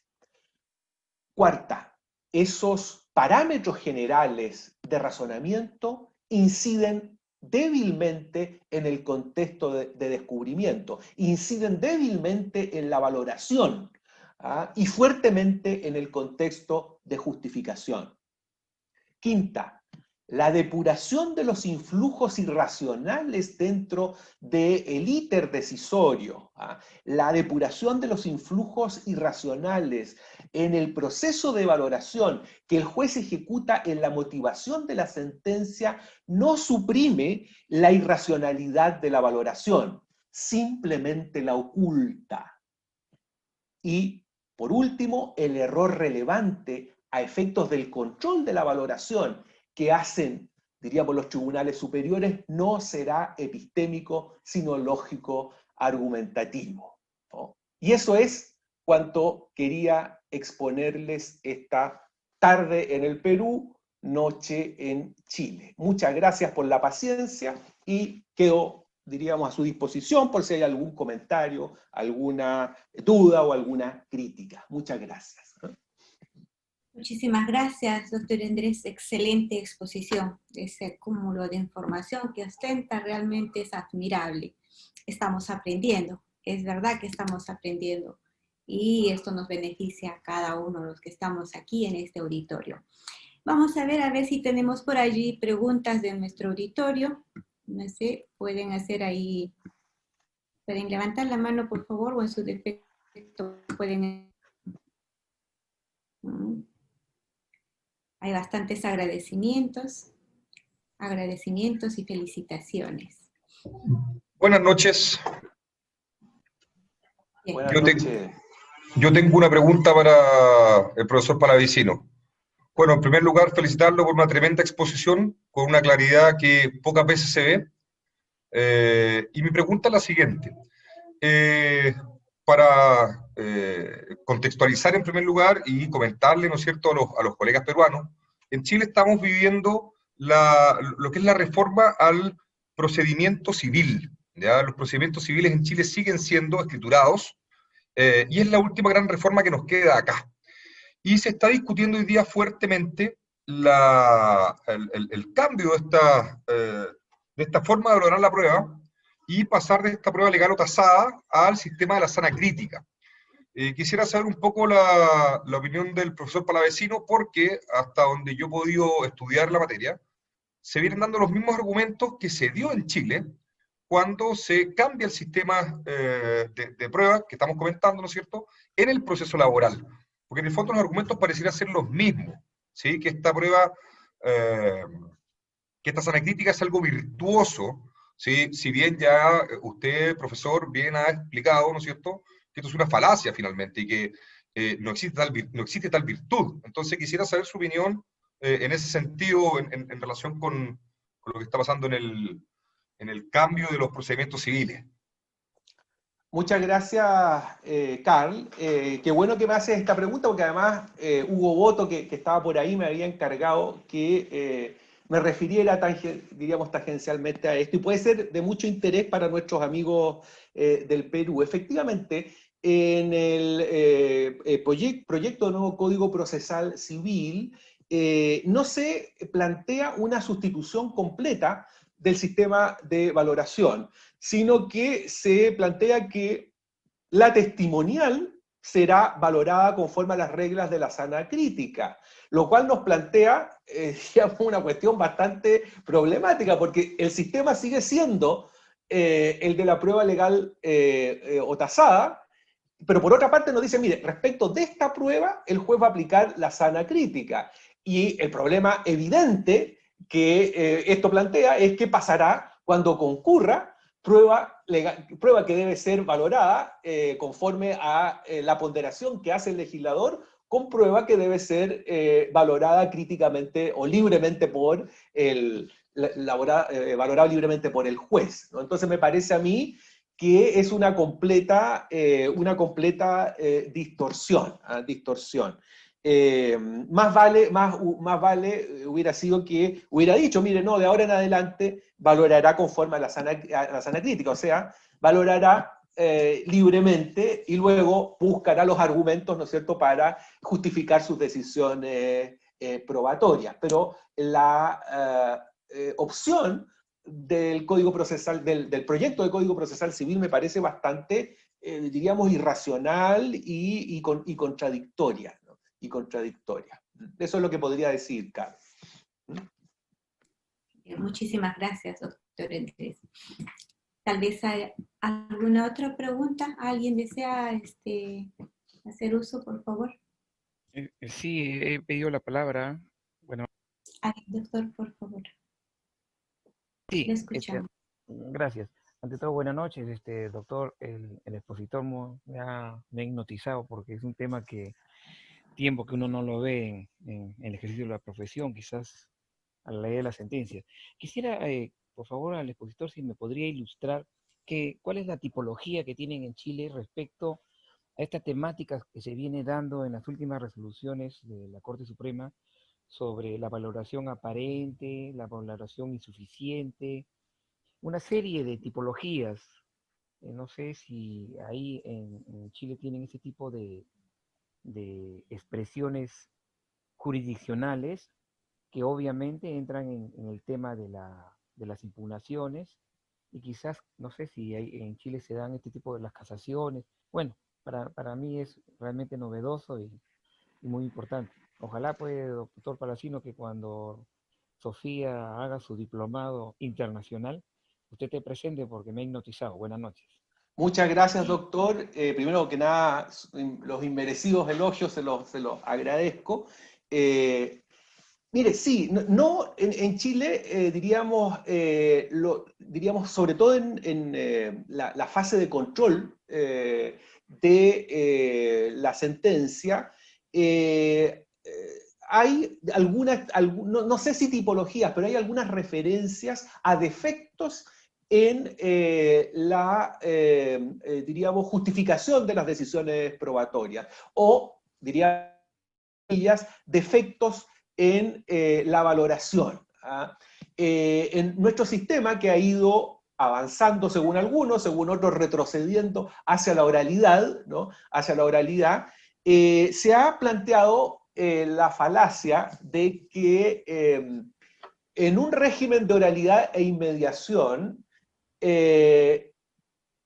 Cuarta, esos parámetros generales de razonamiento inciden débilmente en el contexto de descubrimiento, inciden débilmente en la valoración, y fuertemente en el contexto de justificación. Quinta, la depuración de los influjos irracionales dentro del íter decisorio, la depuración de los influjos irracionales en el proceso de valoración que el juez ejecuta en la motivación de la sentencia no suprime la irracionalidad de la valoración, simplemente la oculta. Y, por último, el error relevante a efectos del control de la valoración que hacen, diríamos, los tribunales superiores, no será epistémico, sino lógico, argumentativo, ¿no? Y eso es cuanto quería exponerles esta tarde en el Perú, noche en Chile. Muchas gracias por la paciencia y quedo, diríamos, a su disposición por si hay algún comentario, alguna duda o alguna crítica. Muchas gracias. Muchísimas gracias, doctor Andrés. Excelente exposición. Ese cúmulo de información que ostenta realmente es admirable. Estamos aprendiendo. Es verdad que estamos aprendiendo. Y esto nos beneficia a cada uno de los que estamos aquí en este auditorio. Vamos a ver si tenemos por allí preguntas de nuestro auditorio. No sé, pueden hacer ahí, pueden levantar la mano, por favor, o en su defecto pueden... Hay bastantes agradecimientos y felicitaciones. Buenas noches. Buenas noches. Yo tengo una pregunta para el profesor Palavicino. Bueno, en primer lugar, felicitarlo por una tremenda exposición, con una claridad que pocas veces se ve. Y mi pregunta es la siguiente. Para contextualizar en primer lugar y comentarle, ¿no es cierto?, a los colegas peruanos, en Chile estamos viviendo lo que es la reforma al procedimiento civil. ¿Ya? Los procedimientos civiles en Chile siguen siendo escriturados, y es la última gran reforma que nos queda acá. Y se está discutiendo hoy día fuertemente el cambio de esta forma de valorar la prueba y pasar de esta prueba legal o tasada al sistema de la sana crítica. Quisiera saber un poco la opinión del profesor Palavecino, porque hasta donde yo he podido estudiar la materia, se vienen dando los mismos argumentos que se dio en Chile cuando se cambia el sistema de pruebas que estamos comentando, ¿no es cierto?, en el proceso laboral. Porque en el fondo los argumentos parecieran ser los mismos, ¿sí? Que esta prueba, que esta sana crítica es algo virtuoso, ¿sí? Si bien ya usted, profesor, bien ha explicado, ¿no es cierto?, que esto es una falacia finalmente y que no existe tal virtud. Entonces quisiera saber su opinión en ese sentido en relación con lo que está pasando en el cambio de los procedimientos civiles. Muchas gracias, Carl. Qué bueno que me haces esta pregunta, porque además Hugo Boto, que estaba por ahí, me había encargado que me refiriera, diríamos, tangencialmente a esto, y puede ser de mucho interés para nuestros amigos del Perú. Efectivamente, en el proyecto de nuevo Código Procesal Civil, no se plantea una sustitución completa del sistema de valoración, sino que se plantea que la testimonial será valorada conforme a las reglas de la sana crítica, lo cual nos plantea digamos, una cuestión bastante problemática, porque el sistema sigue siendo el de la prueba legal o tasada, pero por otra parte nos dice, mire, respecto de esta prueba, el juez va a aplicar la sana crítica. Y el problema evidente que esto plantea es qué pasará cuando concurra prueba que debe ser valorada conforme a la ponderación que hace el legislador, con prueba que debe ser valorada críticamente o libremente por valorada libremente por el juez, ¿no? Entonces me parece a mí que es una completa distorsión. Distorsión. Más vale hubiera sido que hubiera dicho, mire, no, de ahora en adelante valorará conforme a la sana crítica, o sea, valorará libremente y luego buscará los argumentos, ¿no es cierto?, para justificar sus decisiones probatorias. Pero la opción del Código Procesal, del proyecto de Código Procesal Civil me parece bastante, diríamos, irracional y contradictoria, ¿no? Y contradictoria. Eso es lo que podría decir, Carlos. Muchísimas gracias, doctor Andrés. Tal vez hay alguna otra pregunta. ¿Alguien desea hacer uso, por favor? Sí, he pedido la palabra. Bueno, Doctor, por favor. sí, Le escuchamos. gracias. Ante todo, buenas noches, doctor. El expositor me ha hipnotizado porque es un tema que tiempo que uno no lo ve en el ejercicio de la profesión, quizás al leer la sentencia. Quisiera, por favor, al expositor, si me podría ilustrar cuál es la tipología que tienen en Chile respecto a esta temática que se viene dando en las últimas resoluciones de la Corte Suprema sobre la valoración aparente, la valoración insuficiente, una serie de tipologías. No sé si ahí en Chile tienen ese tipo de expresiones jurisdiccionales que obviamente entran en el tema de las impugnaciones y quizás, no sé si en Chile se dan este tipo de las casaciones. Bueno, para mí es realmente novedoso y muy importante. Ojalá, pues, doctor Palacino, que cuando Sofía haga su diplomado internacional, usted esté presente porque me ha hipnotizado. Buenas noches. Muchas gracias, doctor. Primero que nada, los inmerecidos elogios se los agradezco. Mire, sí, en Chile diríamos, sobre todo en la fase de control de la sentencia, hay no sé si tipologías, pero hay algunas referencias a defectos en diríamos, justificación de las decisiones probatorias, o, diría, defectos en la valoración. En nuestro sistema, que ha ido avanzando según algunos, según otros retrocediendo hacia la oralidad, ¿no? Hacia la oralidad, se ha planteado la falacia de que en un régimen de oralidad e inmediación,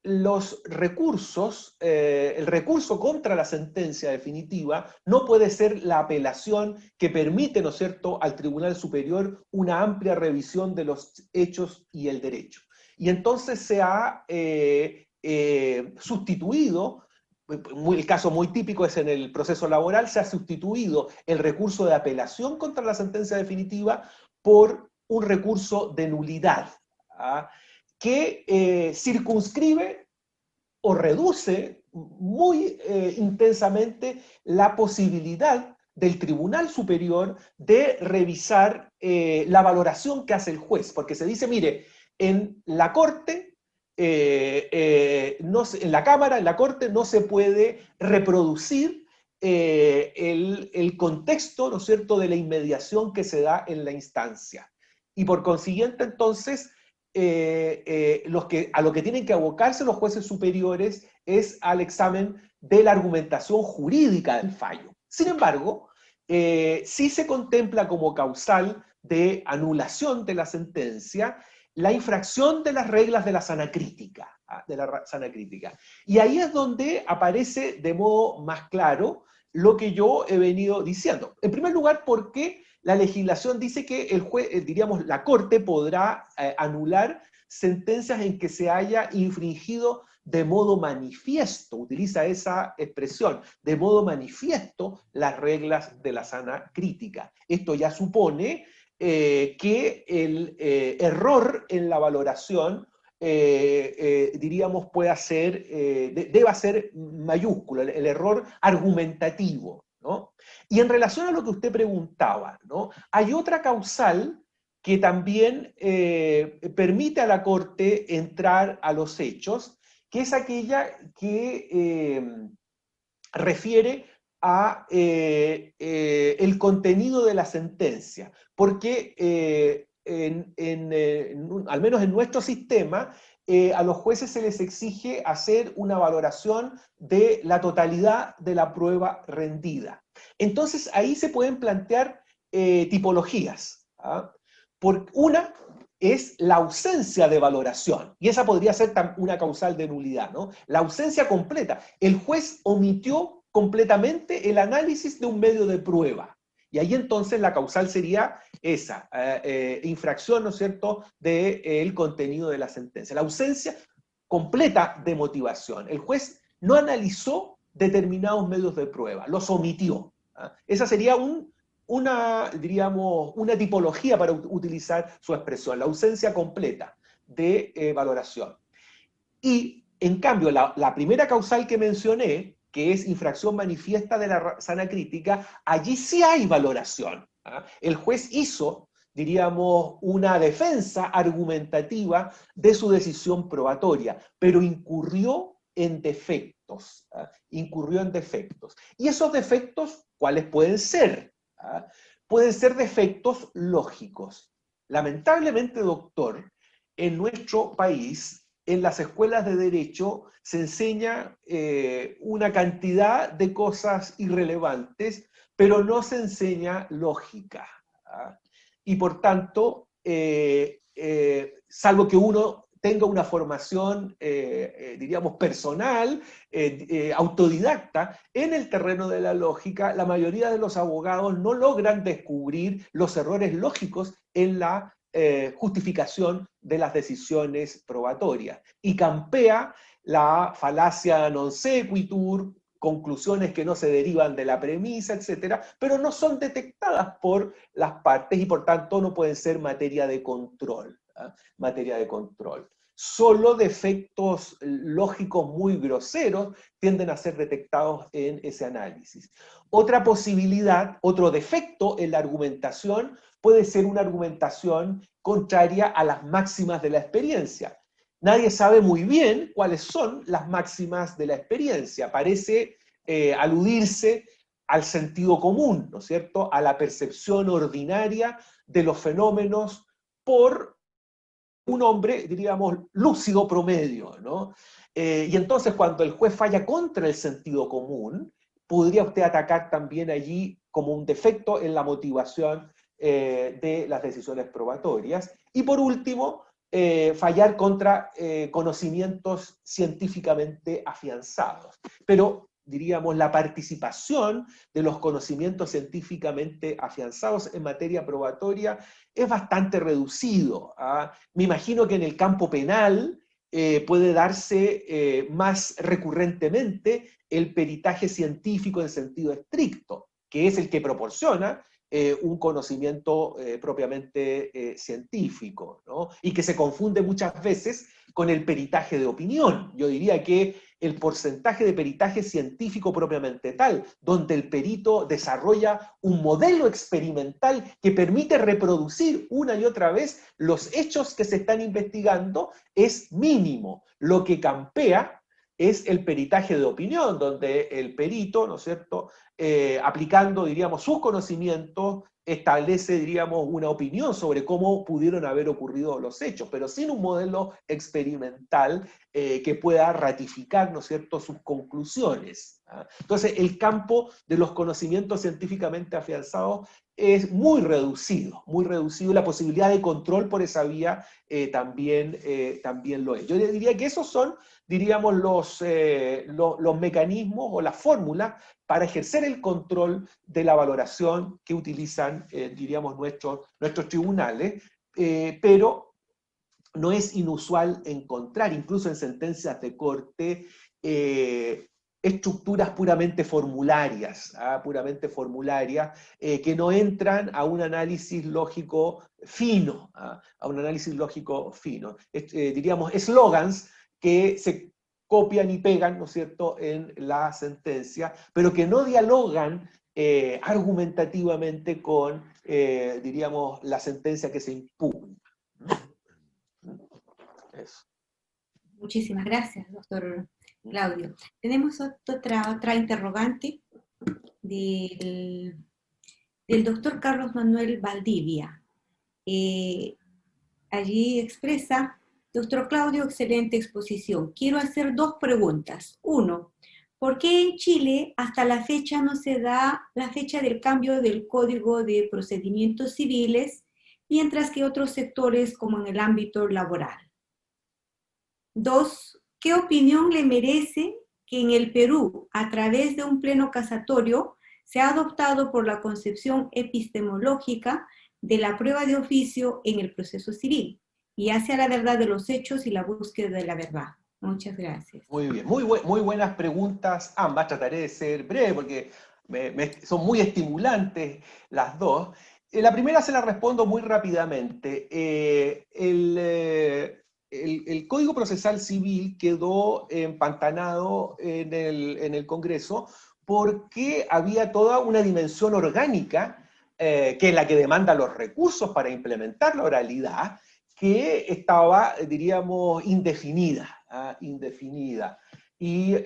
los recursos, el recurso contra la sentencia definitiva no puede ser la apelación que permite, ¿no es cierto?, al Tribunal Superior una amplia revisión de los hechos y el derecho. Y entonces se ha sustituido, el caso muy típico es en el proceso laboral, se ha sustituido el recurso de apelación contra la sentencia definitiva por un recurso de nulidad, ¿ah?, que circunscribe o reduce muy intensamente la posibilidad del Tribunal Superior de revisar la valoración que hace el juez, porque se dice, mire, en la Corte, en la Cámara, en la Corte, no se puede reproducir el contexto, ¿no es cierto?, de la inmediación que se da en la instancia. Y por consiguiente, entonces, a lo que tienen que abocarse los jueces superiores es al examen de la argumentación jurídica del fallo. Sin embargo, sí se contempla como causal de anulación de la sentencia la infracción de las reglas de la sana crítica, Y ahí es donde aparece de modo más claro lo que yo he venido diciendo. En primer lugar, porque la legislación dice que el juez, diríamos, la Corte podrá anular sentencias en que se haya infringido de modo manifiesto, utiliza esa expresión, de modo manifiesto las reglas de la sana crítica. Esto ya supone que el error en la valoración, diríamos, deba ser mayúsculo, el error argumentativo, ¿no? Y en relación a lo que usted preguntaba, ¿no? Hay otra causal que también permite a la Corte entrar a los hechos, que es aquella que refiere a el contenido de la sentencia, porque al menos en nuestro sistema, a los jueces se les exige hacer una valoración de la totalidad de la prueba rendida. Entonces ahí se pueden plantear tipologías, ¿ah? Una es la ausencia de valoración, y esa podría ser una causal de nulidad, ¿no? La ausencia completa. El juez omitió completamente el análisis de un medio de prueba. Y ahí entonces la causal sería esa, infracción, ¿no es cierto?, del contenido de la sentencia. La ausencia completa de motivación. El juez no analizó determinados medios de prueba, los omitió. Esa sería diríamos, una tipología para utilizar su expresión, la ausencia completa de valoración. Y, en cambio, la primera causal que mencioné, que es infracción manifiesta de la sana crítica, allí sí hay valoración. El juez hizo, diríamos, una defensa argumentativa de su decisión probatoria, pero incurrió en defectos. Incurrió en defectos. ¿Y esos defectos cuáles pueden ser? Pueden ser defectos lógicos. Lamentablemente, doctor, en nuestro país, en las escuelas de Derecho se enseña una cantidad de cosas irrelevantes, pero no se enseña lógica. Y por tanto, salvo que uno tenga una formación, diríamos, personal, autodidacta, en el terreno de la lógica, la mayoría de los abogados no logran descubrir los errores lógicos en la justificación de las decisiones probatorias. Y campea la falacia non sequitur, conclusiones que no se derivan de la premisa, etcétera, pero no son detectadas por las partes y por tanto no pueden ser materia de control. Materia de control. Solo defectos lógicos muy groseros tienden a ser detectados en ese análisis. Otra posibilidad, otro defecto en la argumentación puede ser una argumentación contraria a las máximas de la experiencia. Nadie sabe muy bien cuáles son las máximas de la experiencia. Parece aludirse al sentido común, ¿no es cierto?, a la percepción ordinaria de los fenómenos por un hombre, diríamos, lúcido promedio, ¿no? Y entonces cuando el juez falla contra el sentido común, podría usted atacar también allí como un defecto en la motivación de las decisiones probatorias. Y por último, fallar contra conocimientos científicamente afianzados. Pero, diríamos, la participación de los conocimientos científicamente afianzados en materia probatoria es bastante reducido. Me imagino que en el campo penal puede darse más recurrentemente el peritaje científico en sentido estricto, que es el que proporciona un conocimiento propiamente científico, ¿no? Y que se confunde muchas veces con el peritaje de opinión. Yo diría que el porcentaje de peritaje científico propiamente tal, donde el perito desarrolla un modelo experimental que permite reproducir una y otra vez los hechos que se están investigando, es mínimo. Lo que campea es el peritaje de opinión, donde el perito, ¿no es cierto?, aplicando, diríamos, sus conocimientos, establece, diríamos, una opinión sobre cómo pudieron haber ocurrido los hechos, pero sin un modelo experimental que pueda ratificar, ¿no es cierto?, sus conclusiones. Entonces, el campo de los conocimientos científicamente afianzados es muy reducido, y la posibilidad de control por esa vía también lo es. Yo diría que esos son, diríamos, los mecanismos o las fórmulas para ejercer el control de la valoración que utilizan, diríamos, nuestros tribunales, pero no es inusual encontrar, incluso en sentencias de corte, estructuras puramente formularias, que no entran a un análisis lógico fino, a un análisis lógico fino. Diríamos, eslogans que se copian y pegan, ¿no es cierto?, en la sentencia, pero que no dialogan argumentativamente con, diríamos, la sentencia que se impugna. Eso. Muchísimas gracias, doctor Claudio. Tenemos otra interrogante del doctor Carlos Manuel Valdivia. Allí expresa: doctor Claudio, excelente exposición. Quiero hacer 2 preguntas. 1, ¿por qué en Chile hasta la fecha no se da la fecha del cambio del Código de Procedimientos Civiles, mientras que otros sectores, como en el ámbito laboral? 2, ¿qué opinión le merece que en el Perú, a través de un pleno casatorio, se ha adoptado por la concepción epistemológica de la prueba de oficio en el proceso civil, y hacia la verdad de los hechos y la búsqueda de la verdad? Muchas gracias. Muy bien, muy buenas preguntas ambas. Trataré de ser breve porque son muy estimulantes las dos. La primera se la respondo muy rápidamente. El Código Procesal Civil quedó empantanado en el Congreso porque había toda una dimensión orgánica, que es la que demanda los recursos para implementar la oralidad, que estaba, diríamos, indefinida. Y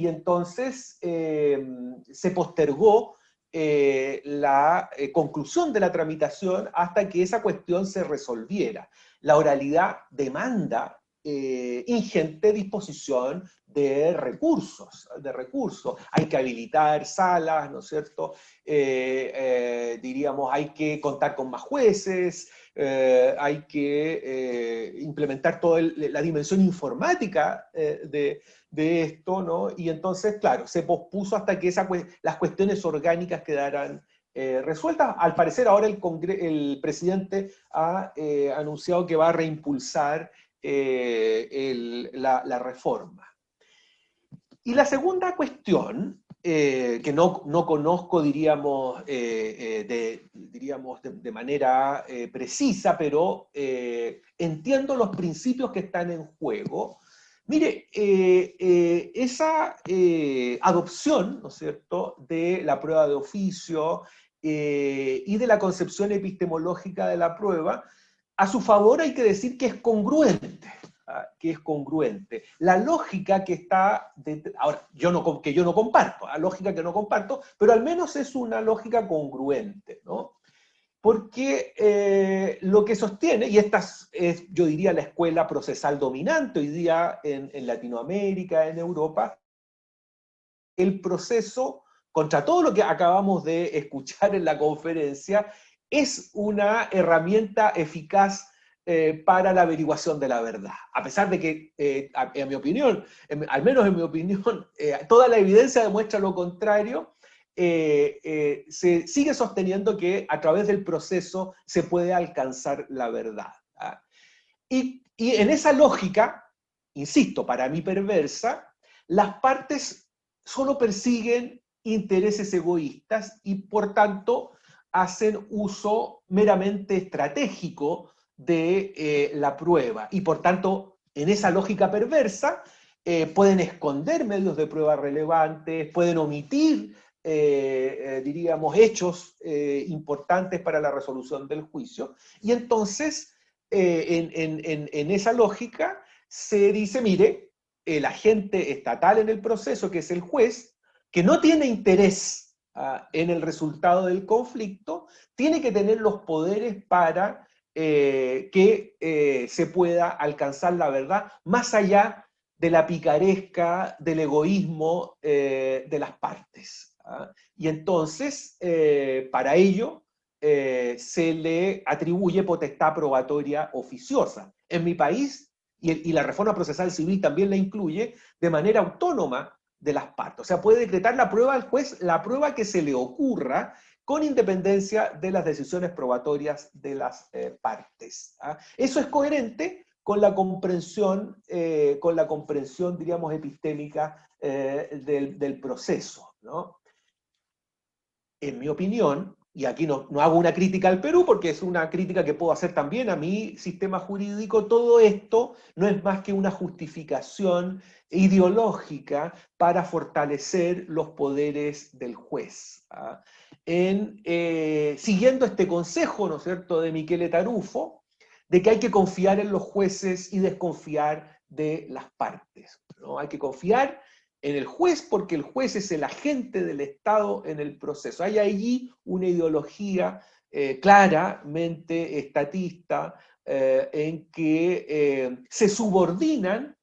entonces se postergó la conclusión de la tramitación hasta que esa cuestión se resolviera. La oralidad demanda ingente disposición de recursos. Hay que habilitar salas, ¿no es cierto? Diríamos, hay que contar con más jueces, hay que implementar toda la dimensión informática de esto, ¿no? Y entonces, claro, se pospuso hasta que las cuestiones orgánicas quedaran resueltas. Al parecer ahora el presidente ha anunciado que va a reimpulsar la reforma. Y la segunda cuestión, que no conozco, diríamos, de manera precisa, pero entiendo los principios que están en juego. Mire, esa adopción, ¿no es cierto?, de la prueba de oficio y de la concepción epistemológica de la prueba, a su favor hay que decir que es congruente. La lógica que está ahora, que yo no comparto, la lógica que no comparto, pero al menos es una lógica congruente, ¿no? Porque lo que sostiene, y esta es, yo diría, la escuela procesal dominante hoy día en Latinoamérica, en Europa, el proceso, contra todo lo que acabamos de escuchar en la conferencia, es una herramienta eficaz para la averiguación de la verdad. A pesar de que, en mi opinión, al menos en mi opinión, toda la evidencia demuestra lo contrario, se sigue sosteniendo que a través del proceso se puede alcanzar la verdad. Y en esa lógica, insisto, para mí perversa, las partes solo persiguen intereses egoístas y por tanto hacen uso meramente estratégico de la prueba. Y por tanto, en esa lógica perversa, pueden esconder medios de prueba relevantes, pueden omitir, diríamos, hechos importantes para la resolución del juicio. Y entonces, en esa lógica, se dice, mire, el agente estatal en el proceso, que es el juez, que no tiene interés en el resultado del conflicto, tiene que tener los poderes para que se pueda alcanzar la verdad, más allá de la picaresca, del egoísmo de las partes. Y entonces, para ello, se le atribuye potestad probatoria oficiosa. En mi país, y la reforma procesal civil también la incluye, de manera autónoma de las partes. O sea, puede decretar la prueba al juez, la prueba que se le ocurra, con independencia de las decisiones probatorias de las partes. Eso es coherente con la comprensión, diríamos, epistémica del proceso, ¿no? En mi opinión, y aquí no hago una crítica al Perú, porque es una crítica que puedo hacer también a mi sistema jurídico, todo esto no es más que una justificación ideológica para fortalecer los poderes del juez. Siguiendo este consejo, ¿no es cierto?, de Michele Tarufo, de que hay que confiar en los jueces y desconfiar de las partes, ¿no? Hay que confiar en el juez porque el juez es el agente del Estado en el proceso. Hay allí una ideología claramente estatista en que se subordinan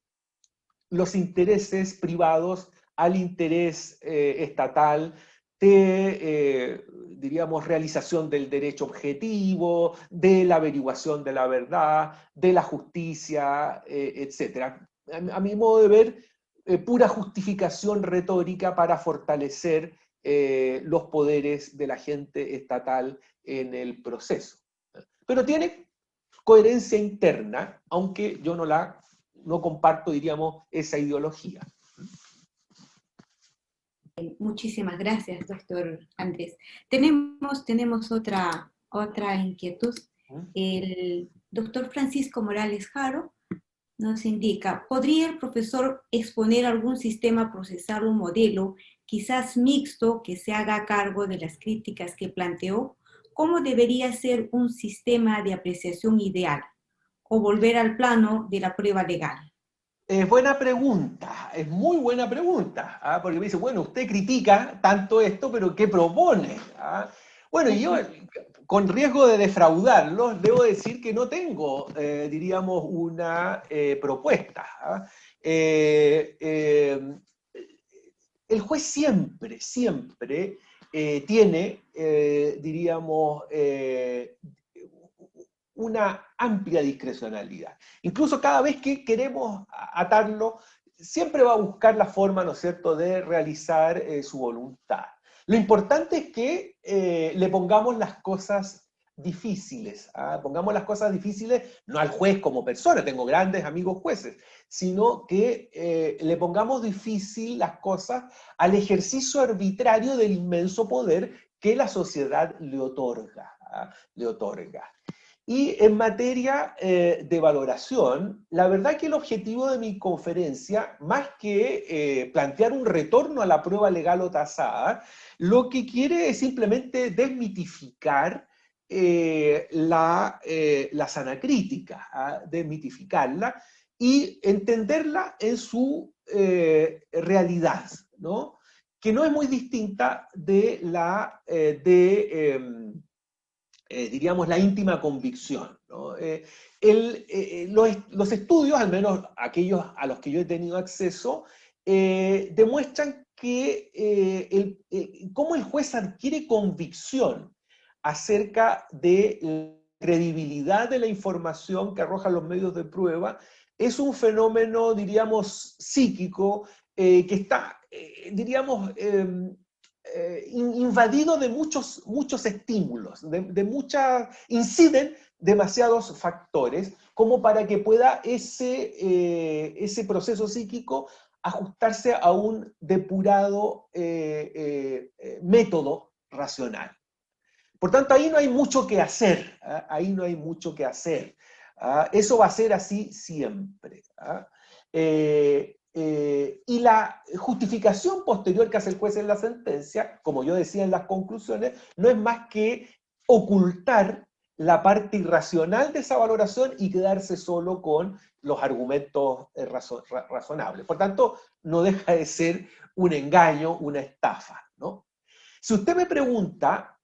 los intereses privados al interés estatal de, diríamos, realización del derecho objetivo, de la averiguación de la verdad, de la justicia, etc. A mi modo de ver, pura justificación retórica para fortalecer los poderes del agente estatal en el proceso. Pero tiene coherencia interna, aunque yo no comparto, diríamos, esa ideología. Muchísimas gracias, doctor Andrés. Tenemos otra inquietud. El doctor Francisco Morales Jaro nos indica, ¿podría el profesor exponer algún sistema procesal o modelo, quizás mixto, que se haga cargo de las críticas que planteó? ¿Cómo debería ser un sistema de apreciación ideal? ¿O volver al plano de la prueba legal? Es buena pregunta, es muy buena pregunta, porque me dice, bueno, usted critica tanto esto, pero ¿qué propone? Bueno, yo, con riesgo de defraudarlos, debo decir que no tengo, diríamos, una propuesta. El juez siempre tiene, diríamos, una amplia discrecionalidad. Incluso cada vez que queremos atarlo, siempre va a buscar la forma, ¿no es cierto?, de realizar su voluntad. Lo importante es que le pongamos las cosas difíciles, pongamos las cosas difíciles no al juez como persona, tengo grandes amigos jueces, sino que le pongamos difícil las cosas al ejercicio arbitrario del inmenso poder que la sociedad le otorga. Y en materia de valoración, la verdad que el objetivo de mi conferencia, más que plantear un retorno a la prueba legal o tasada, lo que quiere es simplemente desmitificar la sana crítica, desmitificarla y entenderla en su realidad, ¿no? Que no es muy distinta de diríamos, la íntima convicción, ¿no? Los estudios, al menos aquellos a los que yo he tenido acceso, demuestran que cómo el juez adquiere convicción acerca de la credibilidad de la información que arrojan los medios de prueba es un fenómeno, diríamos, psíquico, que está, diríamos, invadido de muchos estímulos, inciden demasiados factores como para que pueda ese proceso psíquico ajustarse a un depurado método racional. Por tanto, ahí no hay mucho que hacer, ahí no hay mucho que hacer. Eso va a ser así siempre. Y la justificación posterior que hace el juez en la sentencia, como yo decía en las conclusiones, no es más que ocultar la parte irracional de esa valoración y quedarse solo con los argumentos razonables. Por tanto, no deja de ser un engaño, una estafa, ¿no? Si usted me pregunta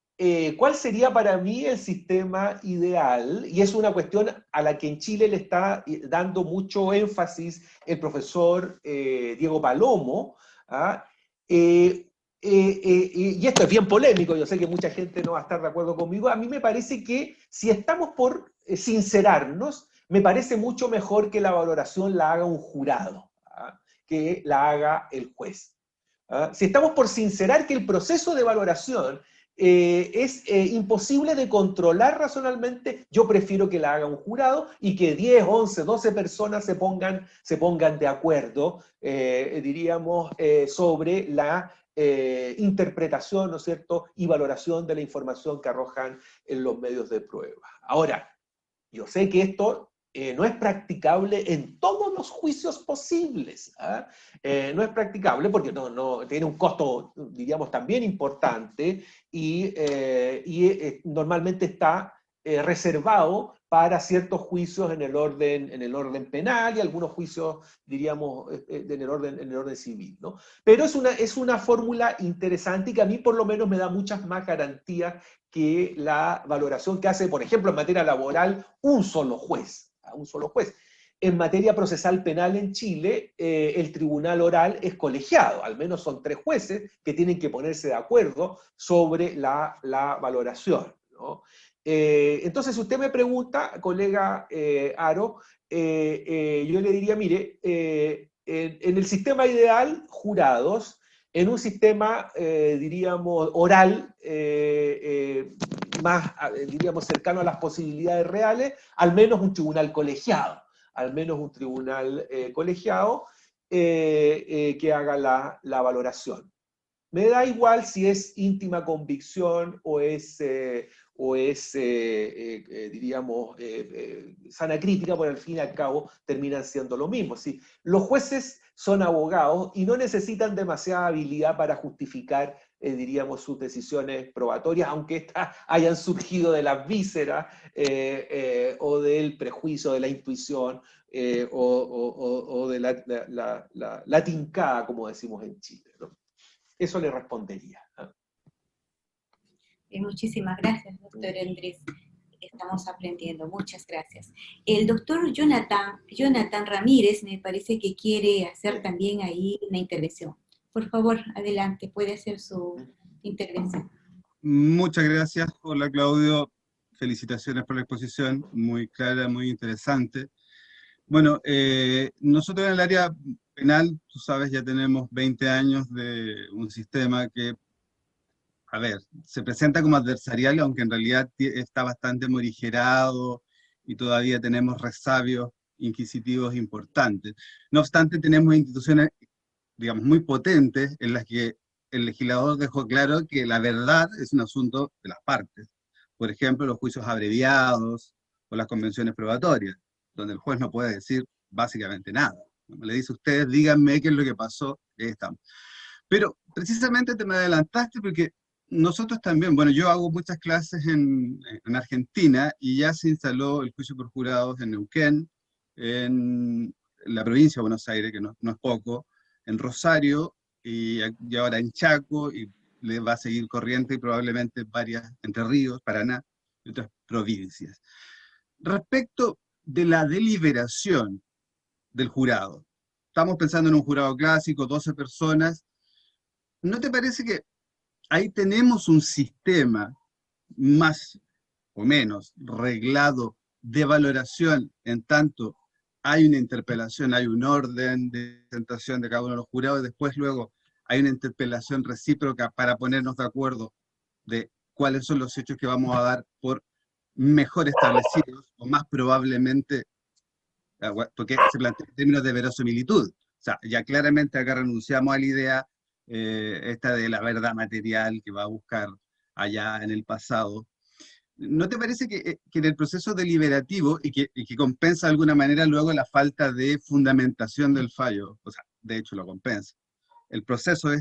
¿cuál sería para mí el sistema ideal? Y es una cuestión a la que en Chile le está dando mucho énfasis el profesor Diego Palomo. Y esto es bien polémico, yo sé que mucha gente no va a estar de acuerdo conmigo. A mí me parece que si estamos por sincerarnos, me parece mucho mejor que la valoración la haga un jurado, que la haga el juez. Si estamos por sincerar que el proceso de valoración es imposible de controlar racionalmente. Yo prefiero que la haga un jurado y que 10, 11, 12 personas se pongan de acuerdo, diríamos, sobre la interpretación, ¿no es cierto?, y valoración de la información que arrojan en los medios de prueba. Ahora, yo sé que esto no es practicable en todos los juicios posibles. ¿Ah? No es practicable porque tiene un costo, diríamos, también importante y normalmente está reservado para ciertos juicios en el orden penal y algunos juicios, diríamos, en el orden civil, ¿no? Pero es una fórmula interesante y que a mí por lo menos me da muchas más garantías que la valoración que hace, por ejemplo, en materia laboral, un solo juez. Un solo juez. En materia procesal penal en Chile, el tribunal oral es colegiado, al menos son 3 jueces que tienen que ponerse de acuerdo sobre la valoración, ¿no? Entonces, si usted me pregunta, colega Aro, yo le diría, mire, en el sistema ideal, jurados, en un sistema, diríamos, oral, más, diríamos, cercano a las posibilidades reales, al menos un tribunal colegiado, que haga la valoración. Me da igual si es íntima convicción o es diríamos, sana crítica, por al fin y al cabo terminan siendo lo mismo. ¿Sí? Los jueces son abogados y no necesitan demasiada habilidad para justificar, diríamos, sus decisiones probatorias, aunque estas hayan surgido de las vísceras o del prejuicio, de la intuición o de la tincada, como decimos en Chile, ¿no? Eso le respondería. Muchísimas gracias, doctor Andrés. Estamos aprendiendo. Muchas gracias. El doctor Jonathan Ramírez me parece que quiere hacer también ahí una intervención. Por favor, adelante, puede hacer su intervención. Muchas gracias. Hola, Claudio. Felicitaciones por la exposición, muy clara, muy interesante. Bueno, nosotros en el área penal, tú sabes, ya tenemos 20 años de un sistema que, a ver, se presenta como adversarial, aunque en realidad está bastante morigerado y todavía tenemos resabios inquisitivos importantes. No obstante, tenemos instituciones, digamos, muy potentes en las que el legislador dejó claro que la verdad es un asunto de las partes. Por ejemplo, los juicios abreviados o las convenciones probatorias, donde el juez no puede decir básicamente nada. Le dice a ustedes, díganme qué es lo que pasó, y ahí estamos. Pero precisamente te me adelantaste porque nosotros también, bueno, yo hago muchas clases en Argentina y ya se instaló el juicio por jurados en Neuquén, en la provincia de Buenos Aires, que no es poco, en Rosario y ahora en Chaco, y le va a seguir corriente y probablemente varias, Entre Ríos, Paraná y otras provincias. Respecto de la deliberación del jurado, estamos pensando en un jurado clásico, 12 personas, ¿no te parece que ahí tenemos un sistema más o menos reglado de valoración en tanto hay una interpelación, hay un orden de presentación de cada uno de los jurados, y después luego hay una interpelación recíproca para ponernos de acuerdo de cuáles son los hechos que vamos a dar por mejor establecidos, o más probablemente, porque se plantea en términos de verosimilitud. O sea, ya claramente acá renunciamos a la idea esta de la verdad material que va a buscar allá en el pasado. ¿No te parece que en el proceso deliberativo, y que compensa de alguna manera luego la falta de fundamentación del fallo, o sea, de hecho lo compensa, el proceso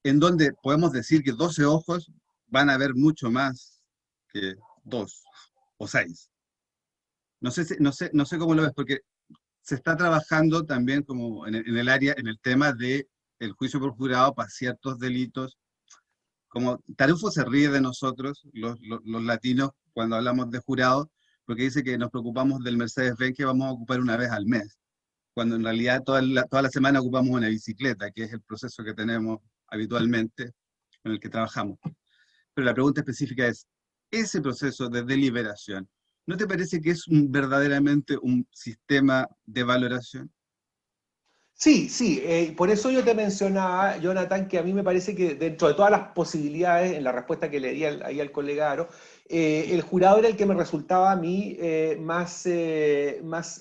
en donde podemos decir que 12 ojos van a ver mucho más que 2 o 6? No sé cómo lo ves, porque se está trabajando también como en el área, en el tema de el juicio por jurado para ciertos delitos. Como Tarufo se ríe de nosotros, los latinos, cuando hablamos de jurado, porque dice que nos preocupamos del Mercedes-Benz que vamos a ocupar una vez al mes, cuando en realidad toda la semana ocupamos una bicicleta, que es el proceso que tenemos habitualmente con el que trabajamos. Pero la pregunta específica es, ese proceso de deliberación, ¿no te parece que es verdaderamente un sistema de valoración? Sí, sí, por eso yo te mencionaba, Jonathan, que a mí me parece que dentro de todas las posibilidades, en la respuesta que le di ahí al colega Aro, el jurado era el que me resultaba a mí más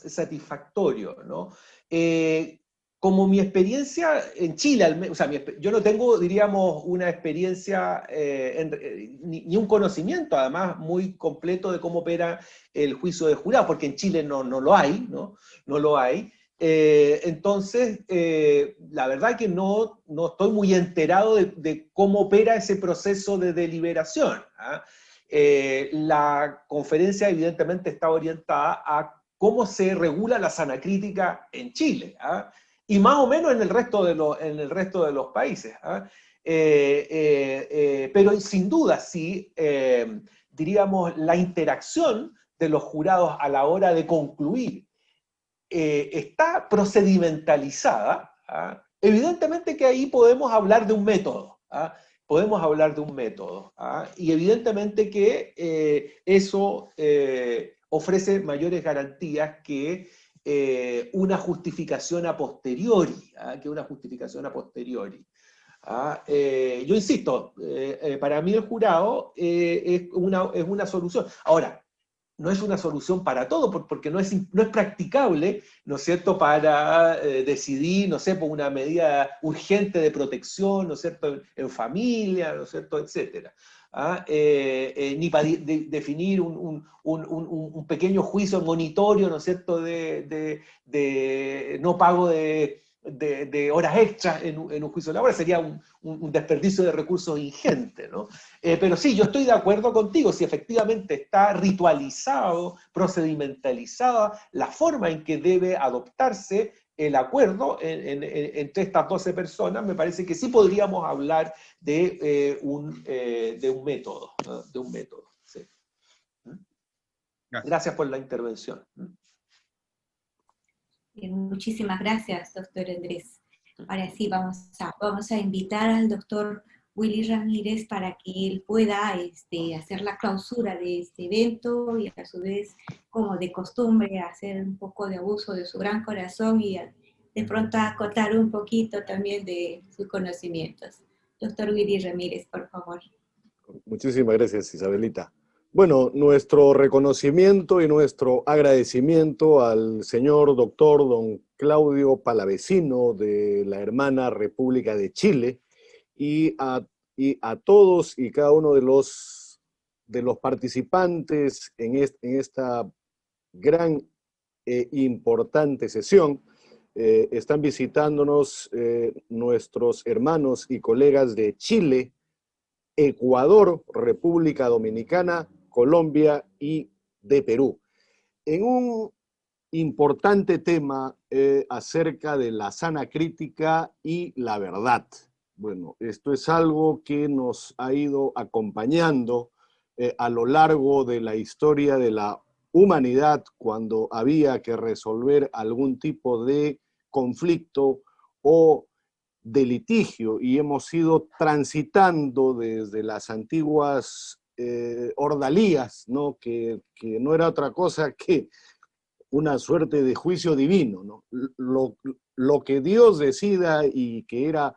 satisfactorio, ¿no? Como mi experiencia en Chile, o sea, yo no tengo, diríamos, una experiencia ni un conocimiento, además, muy completo de cómo opera el juicio de jurado, porque en Chile no lo hay, ¿no? No lo hay. Entonces, la verdad que no estoy muy enterado de cómo opera ese proceso de deliberación. ¿Ah? La conferencia evidentemente está orientada a cómo se regula la sana crítica en Chile, ¿ah? Y más o menos en el resto de los países. ¿Ah? Pero sin duda sí, diríamos, la interacción de los jurados a la hora de concluir está procedimentalizada, ¿ah? Evidentemente que ahí podemos hablar de un método, ¿ah? Podemos hablar de un método, ¿ah? Y evidentemente que eso ofrece mayores garantías que una justificación a posteriori, ¿ah? Que una justificación a posteriori. ¿Ah? Yo insisto, para mí el jurado es una solución. Ahora, no es una solución para todo, porque no es practicable, ¿no es cierto?, para decidir, no sé, por una medida urgente de protección, ¿no es cierto?, en familia, ¿no es cierto?, etcétera. ¿Ah? Ni para definir un pequeño juicio monitorio, ¿no es cierto?, de no pago de horas extras en un juicio laboral, sería un desperdicio de recursos ingente, ¿no? Pero sí, yo estoy de acuerdo contigo, si efectivamente está ritualizado, procedimentalizada la forma en que debe adoptarse el acuerdo entre estas 12 personas, me parece que sí podríamos hablar de un método, ¿no? De un método. Sí. Gracias. Gracias por la intervención. Bien, muchísimas gracias, doctor Andrés. Ahora sí, vamos a invitar al doctor Willy Ramírez para que él pueda hacer la clausura de este evento y a su vez, como de costumbre, hacer un poco de abuso de su gran corazón y de pronto acotar un poquito también de sus conocimientos. Doctor Willy Ramírez, por favor. Muchísimas gracias, Isabelita. Bueno, nuestro reconocimiento y nuestro agradecimiento al señor doctor don Claudio Palavecino de la hermana República de Chile y a todos y cada uno de los participantes en esta gran e importante sesión. Están visitándonos nuestros hermanos y colegas de Chile, Ecuador, República Dominicana, Colombia y de Perú. En un importante tema acerca de la sana crítica y la verdad. Bueno, esto es algo que nos ha ido acompañando a lo largo de la historia de la humanidad cuando había que resolver algún tipo de conflicto o de litigio, y hemos ido transitando desde las antiguas ordalías, ¿no? Que no era otra cosa que una suerte de juicio divino, ¿no? Lo que Dios decida, y que era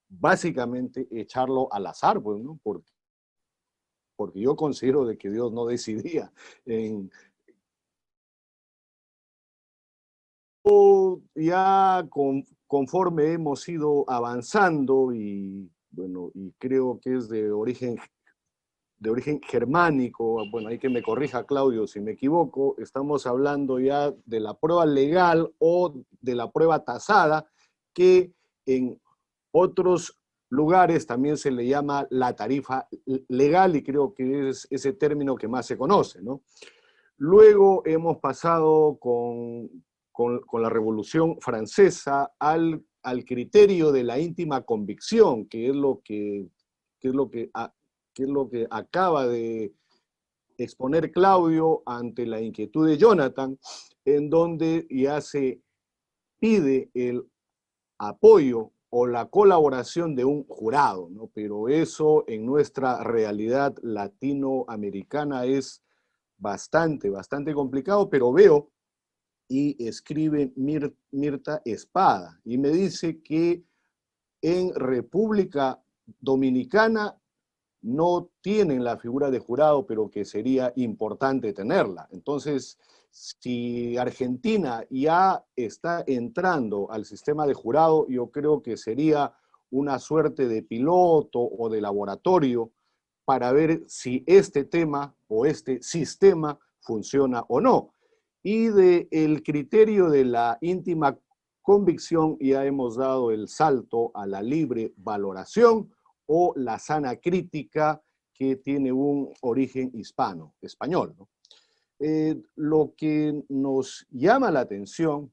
básicamente echarlo al azar, pues, ¿no? Porque yo considero de que Dios no decidía ya conforme hemos ido avanzando, y bueno, y creo que es de origen germánico, bueno, hay que me corrija Claudio si me equivoco, estamos hablando ya de la prueba legal o de la prueba tasada, que en otros lugares también se le llama la tarifa legal, y creo que es ese término que más se conoce, ¿no? Luego hemos pasado con la Revolución Francesa al criterio de la íntima convicción, que es lo que acaba de exponer Claudio ante la inquietud de Jonathan, en donde ya se pide el apoyo o la colaboración de un jurado, ¿no? Pero eso en nuestra realidad latinoamericana es bastante complicado, pero veo y escribe Mirta Espada, y me dice que en República Dominicana no tienen la figura de jurado, pero que sería importante tenerla. Entonces, si Argentina ya está entrando al sistema de jurado, yo creo que sería una suerte de piloto o de laboratorio para ver si este tema o este sistema funciona o no. Y del criterio de la íntima convicción ya hemos dado el salto a la libre valoración o la sana crítica, que tiene un origen español, ¿no? Lo que nos llama la atención,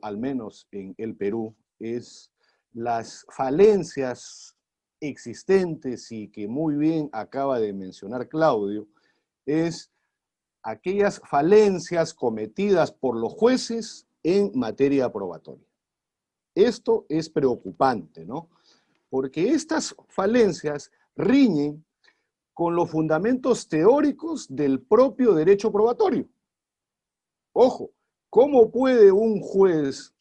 al menos en el Perú, es las falencias existentes y que muy bien acaba de mencionar Claudio, es aquellas falencias cometidas por los jueces en materia probatoria. Esto es preocupante, ¿no? Porque estas falencias riñen con los fundamentos teóricos del propio derecho probatorio. Ojo, ¿cómo puede un juez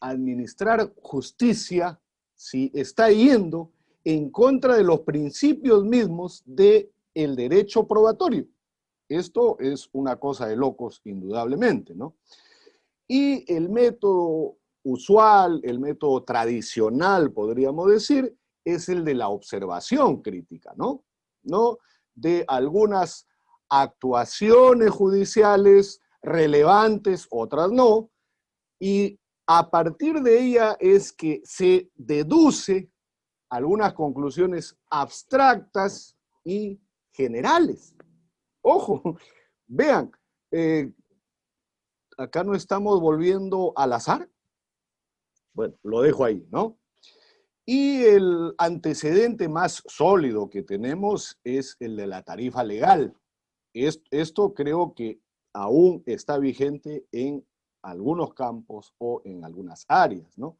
administrar justicia si está yendo en contra de los principios mismos del derecho probatorio? Esto es una cosa de locos, indudablemente, ¿no? Y el método usual, el método tradicional, podríamos decir, es el de la observación crítica, ¿no? De algunas actuaciones judiciales relevantes, otras no, y a partir de ella es que se deduce algunas conclusiones abstractas y generales. Ojo, vean, acá no estamos volviendo al azar. Bueno, lo dejo ahí, ¿no? Y el antecedente más sólido que tenemos es el de la tarifa legal. Esto creo que aún está vigente en algunos campos o en algunas áreas, ¿no?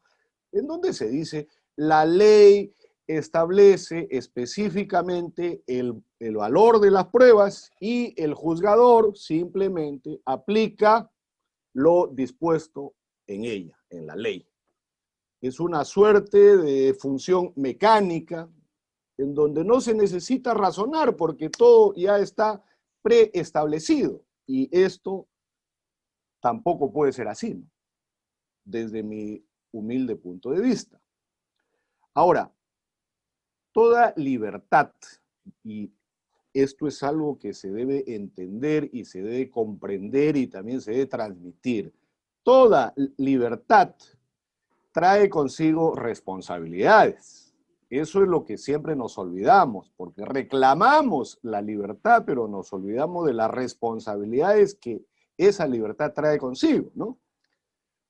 En donde se dice, la ley establece específicamente el valor de las pruebas y el juzgador simplemente aplica lo dispuesto en ella, en la ley. Es una suerte de función mecánica en donde no se necesita razonar porque todo ya está preestablecido. Y esto tampoco puede ser así, ¿no? Desde mi humilde punto de vista. Ahora, toda libertad, y esto es algo que se debe entender y se debe comprender y también se debe transmitir, toda libertad trae consigo responsabilidades. Eso es lo que siempre nos olvidamos, porque reclamamos la libertad, pero nos olvidamos de las responsabilidades que esa libertad trae consigo, ¿no?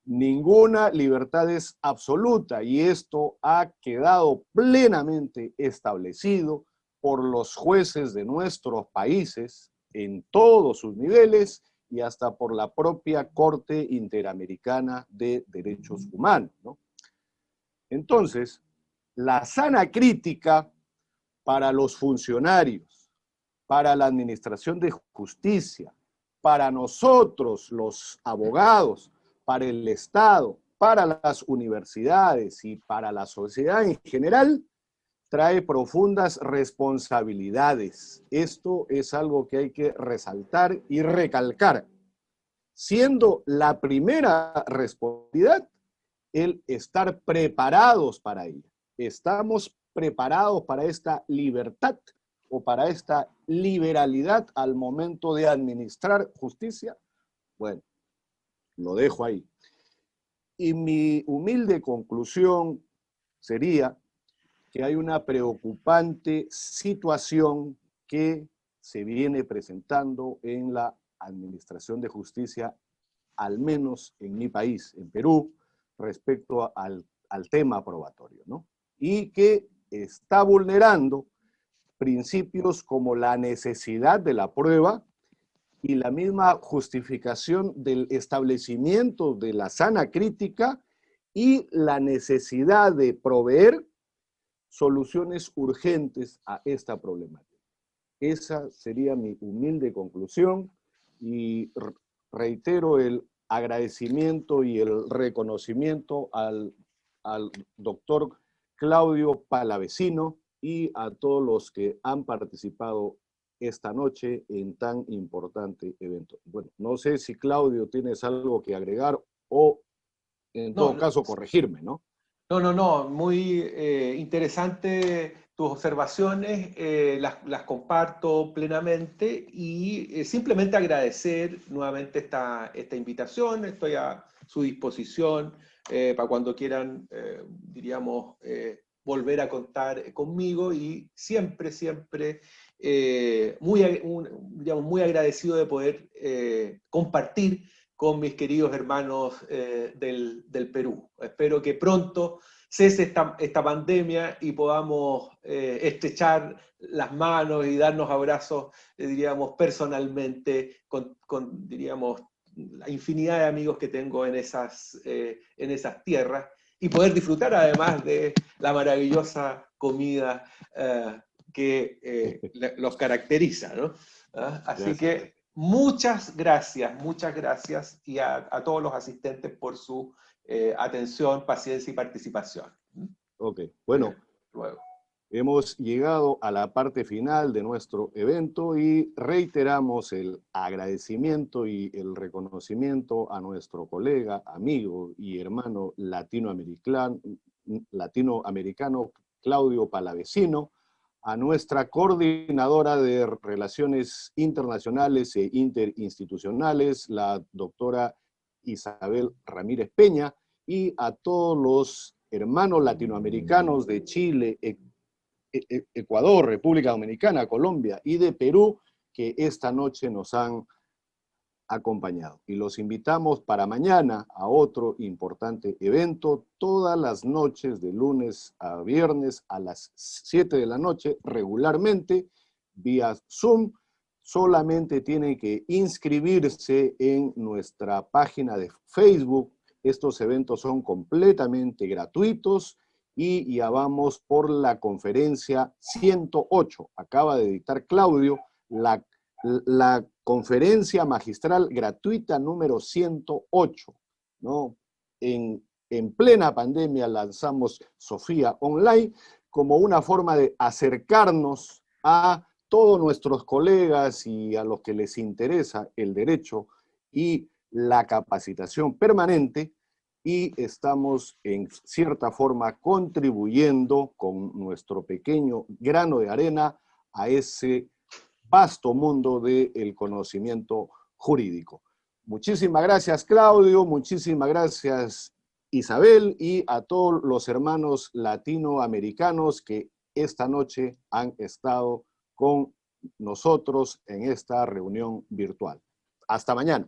Ninguna libertad es absoluta y esto ha quedado plenamente establecido por los jueces de nuestros países en todos sus niveles y hasta por la propia Corte Interamericana de Derechos Humanos, ¿no? Entonces, la sana crítica para los funcionarios, para la administración de justicia, para nosotros los abogados, para el Estado, para las universidades y para la sociedad en general, trae profundas responsabilidades. Esto es algo que hay que resaltar y recalcar, siendo la primera responsabilidad el estar preparados para ella. ¿Estamos preparados para esta libertad o para esta liberalidad al momento de administrar justicia? Bueno, lo dejo ahí. Y mi humilde conclusión sería que hay una preocupante situación que se viene presentando en la administración de justicia, al menos en mi país, en Perú, respecto al tema probatorio, ¿no? Y que está vulnerando principios como la necesidad de la prueba y la misma justificación del establecimiento de la sana crítica y la necesidad de proveer soluciones urgentes a esta problemática. Esa sería mi humilde conclusión y reitero el agradecimiento y el reconocimiento al doctor Claudio Palavecino y a todos los que han participado esta noche en tan importante evento. Bueno, no sé si Claudio tienes algo que agregar o en todo caso corregirme, ¿no? No, muy interesante tus observaciones, las comparto plenamente y simplemente agradecer nuevamente esta invitación. Estoy a su disposición para cuando quieran, diríamos, volver a contar conmigo, y siempre muy agradecido de poder compartir con mis queridos hermanos del Perú. Espero que pronto cese esta pandemia y podamos estrechar las manos y darnos abrazos, diríamos, personalmente, diríamos, la infinidad de amigos que tengo en esas tierras, y poder disfrutar además de la maravillosa comida que los caracteriza, ¿no? Así Gracias. que muchas gracias, y a todos los asistentes por su atención, paciencia y participación. Ok, bueno, Luego. hemos llegado a la parte final de nuestro evento y reiteramos el agradecimiento y el reconocimiento a nuestro colega, amigo y hermano latinoamericano Claudio Palavecino, a nuestra coordinadora de Relaciones Internacionales e Interinstitucionales, la doctora Isabel Ramírez Peña, y a todos los hermanos latinoamericanos de Chile, Ecuador, República Dominicana, Colombia y de Perú, que esta noche nos han acompañado. Y los invitamos para mañana a otro importante evento, todas las noches de lunes a viernes a las 7 de la noche, regularmente, vía Zoom. Solamente tienen que inscribirse en nuestra página de Facebook. Estos eventos son completamente gratuitos y ya vamos por la conferencia 108. Acaba de dictar Claudio la conferencia magistral gratuita número 108, ¿no? En plena pandemia lanzamos Sofía Online como una forma de acercarnos a todos nuestros colegas y a los que les interesa el derecho y la capacitación permanente, y estamos en cierta forma contribuyendo con nuestro pequeño grano de arena a ese vasto mundo del conocimiento jurídico. Muchísimas gracias, Claudio, muchísimas gracias, Isabel, y a todos los hermanos latinoamericanos que esta noche han estado con nosotros en esta reunión virtual. Hasta mañana.